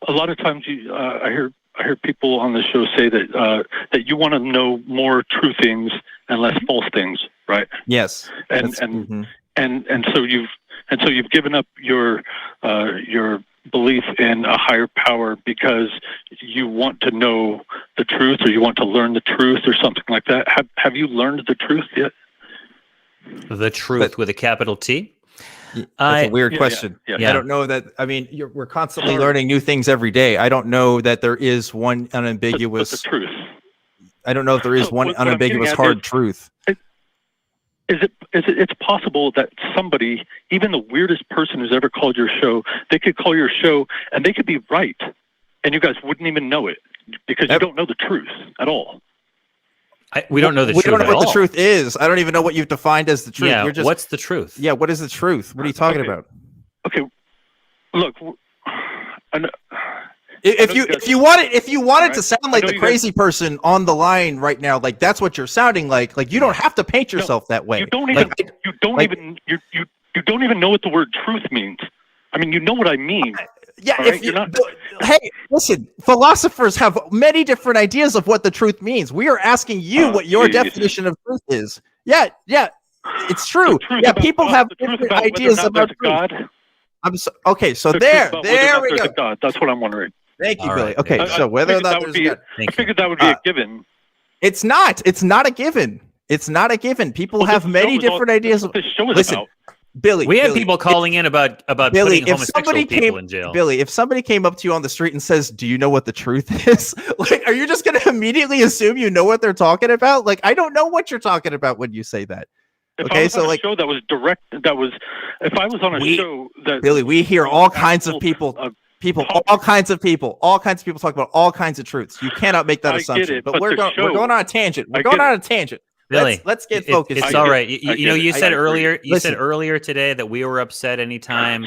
Speaker 11: A lot of times, I hear people on the show say that you want to know more true things and less false things, right?
Speaker 2: Yes.
Speaker 11: And so you've given up your belief in a higher power because you want to know the truth, or you want to learn the truth, or something like that. Have you learned the truth yet?
Speaker 1: The truth with a capital T?
Speaker 2: That's a weird question.
Speaker 11: Yeah.
Speaker 2: I don't know that. I mean, we're constantly learning new things every day. I don't know that there is one unambiguous
Speaker 11: the truth.
Speaker 2: I don't know if there is one unambiguous hard truth.
Speaker 11: It's possible that somebody, even the weirdest person who's ever called your show, they could call your show and they could be right, and you guys wouldn't even know it because you don't know the truth at all.
Speaker 1: We don't know the truth.
Speaker 2: We don't know what the truth is. I don't even know what you've defined as the truth.
Speaker 1: Yeah, what's the truth?
Speaker 2: Yeah, what is the truth? What are you talking about?
Speaker 11: Okay, look.
Speaker 2: If you wanted to sound like the crazy person on the line right now, like that's what you're sounding like. Like you don't have to paint yourself that way.
Speaker 11: You don't even know what the word truth means. I mean, you know what I mean.
Speaker 2: Yeah,
Speaker 11: All
Speaker 2: if
Speaker 11: right?
Speaker 2: you,
Speaker 11: You're not.
Speaker 2: hey, listen, philosophers have many different ideas of what the truth means. We are asking you what your definition of truth is. Yeah, it's true. Yeah, people have different ideas about truth.
Speaker 11: God.
Speaker 2: Okay, so
Speaker 11: The
Speaker 2: there
Speaker 11: truth about whether or
Speaker 2: we
Speaker 11: not there's
Speaker 2: go.
Speaker 11: a God. That's what I'm wondering.
Speaker 2: Thank you,
Speaker 1: All
Speaker 2: Billy.
Speaker 1: right,
Speaker 2: Okay, so whether or not there's a God.
Speaker 11: I figured that would be a given.
Speaker 2: It's not. It's not a given. It's not a given. People have many different ideas.
Speaker 11: That's what this show is
Speaker 2: Listen,
Speaker 11: about.
Speaker 2: Billy,
Speaker 1: We had people calling in about
Speaker 2: Billy,
Speaker 1: putting homosexual people in jail.
Speaker 2: Billy, if somebody came up to you on the street and says, "Do you know what the truth is?" Like, are you just going to immediately assume you know what they're talking about? Like, I don't know what you're talking about when you say that.
Speaker 11: If
Speaker 2: Okay,
Speaker 11: I was
Speaker 2: so
Speaker 11: on
Speaker 2: like,
Speaker 11: a show that was direct, if I was on a show that
Speaker 2: Billy, we hear all kinds of people. All kinds of people talk about all kinds of truths. You cannot make that assumption. But we're going on a tangent. We're going on a tangent.
Speaker 1: Billy,
Speaker 2: let's get focused.
Speaker 1: It's
Speaker 2: here.
Speaker 1: all right. You said earlier. You
Speaker 2: Listen.
Speaker 1: said earlier today that we were upset anytime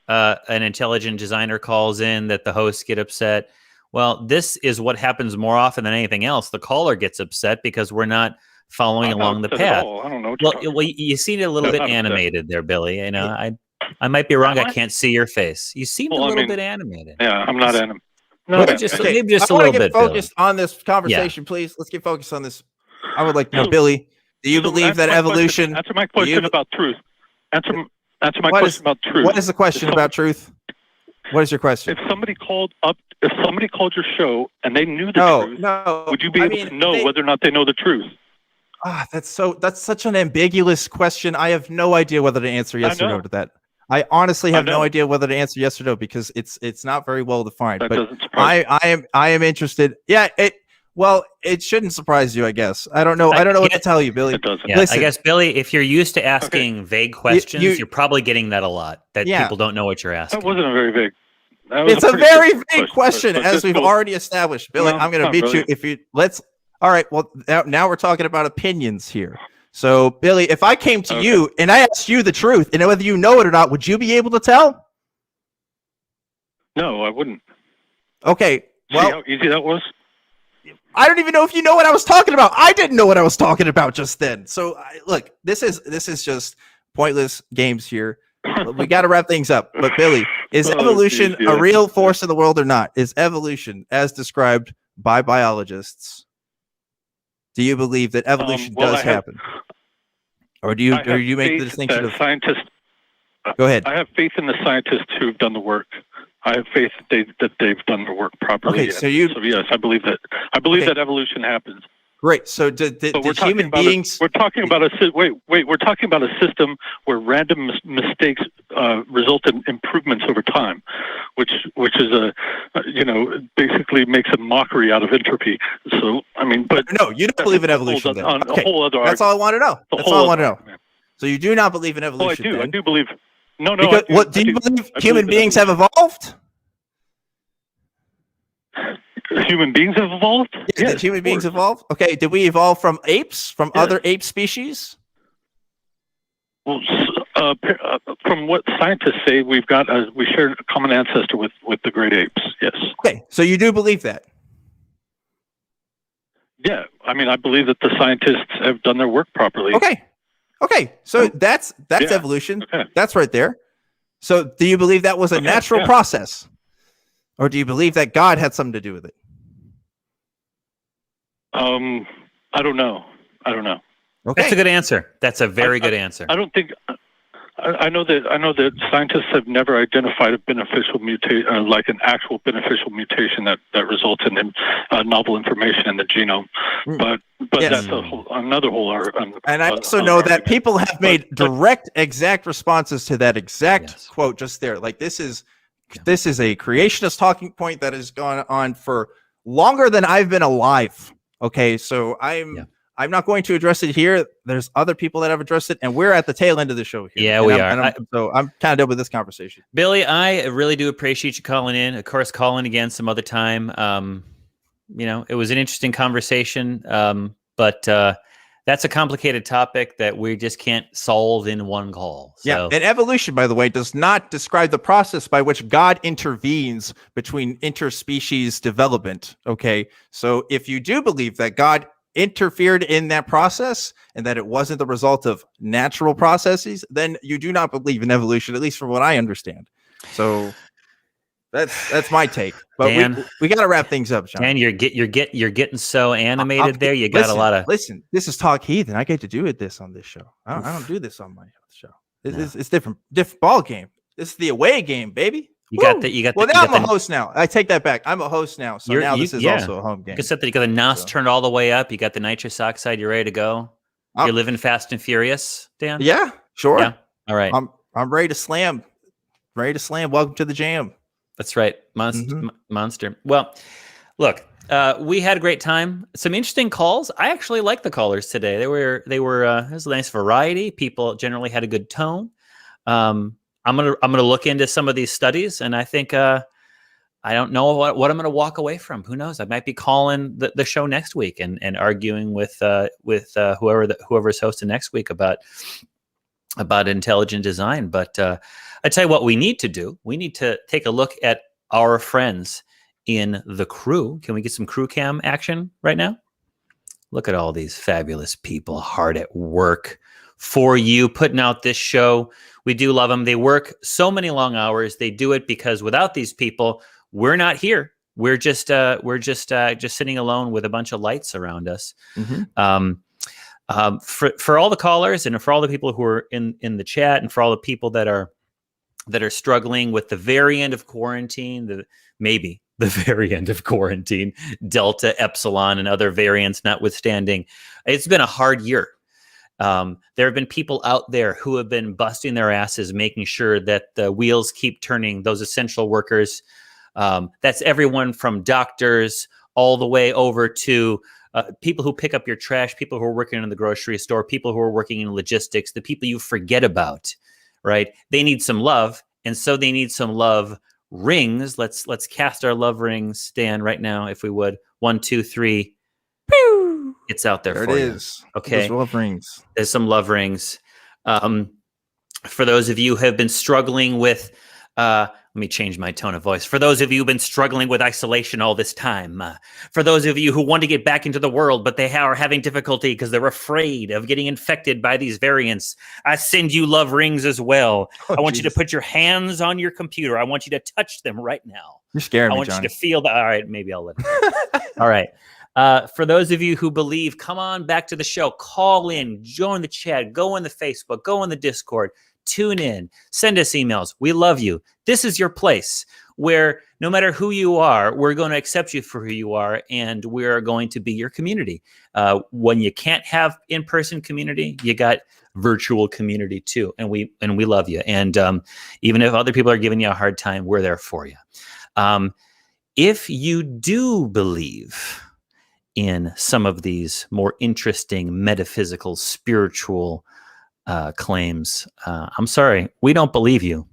Speaker 1: an intelligent designer calls in, that the hosts get upset. Well, this is what happens more often than anything else. The caller gets upset because we're not following along the path.
Speaker 11: I don't know.
Speaker 1: Well, you seem a little bit animated there, Billy. You know, I might be wrong. I can't see your face. You seem a little bit animated.
Speaker 11: Yeah, I'm not animated.
Speaker 1: Maybe just a little bit.
Speaker 2: Get focused on this conversation, please. Let's get focused on this. I would like to know, Billy, do you believe that evolution?
Speaker 11: Answer my question about truth. Answer my question about truth.
Speaker 2: What is the question about truth? What is your question?
Speaker 11: If somebody called your show and they knew the truth, would you be able to know whether or not they know the truth?
Speaker 2: That's such an ambiguous question. I have no idea whether to answer yes or no to that. I honestly have no idea whether to answer yes or no because it's not very well defined.
Speaker 11: That
Speaker 2: but
Speaker 11: doesn't surprise
Speaker 2: I am interested. Yeah, it shouldn't surprise you, I guess. I don't know what to tell you, Billy.
Speaker 11: It doesn't.
Speaker 1: Yeah,
Speaker 2: Listen,
Speaker 1: I guess, Billy, if you're used to asking vague questions, you're probably getting that a lot. That people don't know what you're asking.
Speaker 11: That wasn't a very vague.
Speaker 2: It's a very vague question, as we've already established. Billy, I'm going to beat you if you all right, well, now we're talking about opinions here. So, Billy, if I came to you and I asked you the truth, and whether you know it or not, would you be able to tell?
Speaker 11: No, I wouldn't.
Speaker 2: Okay, well,
Speaker 11: see how easy that was?
Speaker 2: I don't even know if you know what I was talking about. I didn't know what I was talking about just then. So, look, this is just pointless games here. We got to wrap things up. But, Billy, is evolution a real force in the world or not? Is evolution, as described by biologists, do you believe that evolution does happen? Or do you make the distinction of
Speaker 11: scientists?
Speaker 2: Go ahead.
Speaker 11: I have faith in the scientists who've done the work. I have faith that they've done the work properly.
Speaker 2: Okay, so
Speaker 11: yes, I believe that. I believe that evolution happens.
Speaker 2: Great. So did human beings?
Speaker 11: We're talking about We're talking about a system where random mistakes result in improvements over time, which is basically makes a mockery out of entropy. So I mean, but
Speaker 2: no, you don't believe in evolution. Then.
Speaker 11: A whole other.
Speaker 2: That's all I want to know. That's all I want to know. So you do not believe in evolution?
Speaker 11: Oh, I do.
Speaker 2: Then?
Speaker 11: I do believe. No.
Speaker 2: Because, do you believe human beings have evolved?
Speaker 11: Human beings have evolved?
Speaker 2: Yes, did human beings evolve? Okay, did we evolve from apes, from other ape species?
Speaker 11: Well, from what scientists say, we share a common ancestor with the great apes. Yes.
Speaker 2: Okay, so you do believe that?
Speaker 11: Yeah, I mean, I believe that the scientists have done their work properly.
Speaker 2: Okay, so that's evolution. Okay. That's right there. So do you believe that was a natural process? Or do you believe that God had something to do with it?
Speaker 11: I don't know.
Speaker 2: Okay.
Speaker 1: That's a good answer. That's a very good answer.
Speaker 11: I don't think. I know that scientists have never identified a beneficial mutation, like an actual beneficial mutation that results in novel information in the genome. But that's another whole.
Speaker 2: And I also know that people have made direct, exact responses to that exact quote just there. Like this is a creationist talking point that has gone on for longer than I've been alive. Okay, so I'm not going to address it here. There's other people that have addressed it, and we're at the tail end of the show here.
Speaker 1: Yeah, we are.
Speaker 2: So I'm kind of done with this conversation.
Speaker 1: Billy, I really do appreciate you calling in. Of course, call in again some other time. It was an interesting conversation, but that's a complicated topic that we just can't solve in one call. So.
Speaker 2: Yeah, and evolution, by the way, does not describe the process by which God intervenes between interspecies development. Okay, so if you do believe that God interfered in that process and that it wasn't the result of natural processes, then you do not believe in evolution, at least from what I understand. So That's my take. But
Speaker 1: Dan,
Speaker 2: we got to wrap things up, John.
Speaker 1: Dan, you're getting so animated there. You got a lot of
Speaker 2: listen. This is Talk Heathen. I get to do this on this show. I don't do this on my show. It's different ball game. This is the away game, baby.
Speaker 1: You got that.
Speaker 2: Well, now I'm a host now. I take that back. I'm a host now. So now this is also a home game.
Speaker 1: Except that you got the NOS turned all the way up. You got the nitrous oxide. You're ready to go. You're living fast and furious, Dan.
Speaker 2: Yeah, sure.
Speaker 1: Yeah. All right.
Speaker 2: I'm ready to slam. Ready to slam. Welcome to the jam.
Speaker 1: That's right, monster. Well, look, we had a great time. Some interesting calls. I actually like the callers today. They were. It was a nice variety. People generally had a good tone. I'm gonna look into some of these studies, and I think I don't know what I'm gonna walk away from. Who knows? I might be calling the show next week and arguing with whoever's hosting next week about intelligent design. But I tell you what we need to do. We need to take a look at our friends in the crew. Can we get some crew cam action right now? Look at all these fabulous people hard at work for you, putting out this show. We do love them. They work so many long hours. They do it because without these people, we're not here. We're just sitting alone with a bunch of lights around us. For all the callers and for all the people who are in the chat and for all the people that are struggling with the very end of quarantine, the very end of quarantine, Delta, Epsilon, and other variants notwithstanding, it's been a hard year. There have been people out there who have been busting their asses, making sure that the wheels keep turning, those essential workers. That's everyone from doctors all the way over to people who pick up your trash, people who are working in the grocery store, people who are working in logistics, the people you forget about, right? They need some love, and so they need some love rings. Let's cast our love rings, Dan, right now, if we would. 1, 2, 3. Pew! It's out there for you.
Speaker 2: There it is.
Speaker 1: Okay.
Speaker 2: Those love rings.
Speaker 1: There's some love rings. For those of you who have been struggling with let me change my tone of voice. For those of you who've been struggling with isolation all this time, for those of you who want to get back into the world, but they are having difficulty because they're afraid of getting infected by these variants, I send you love rings as well. I want you to put your hands on your computer. I want you to touch them right now.
Speaker 2: You're scaring me,
Speaker 1: I want
Speaker 2: John.
Speaker 1: you to feel that. All right, maybe I'll let it. All right. For those of you who believe, come on back to the show. Call in, join the chat, go on the Facebook, go on the Discord. Tune in, send us emails. We love you. This is your place where no matter who you are, we're going to accept you for who you are, and we're going to be your community. When you can't have in-person community, you got virtual community too, and we love you. And even if other people are giving you a hard time, we're there for you. If you do believe in some of these more interesting metaphysical, spiritual claims, I'm sorry, we don't believe you.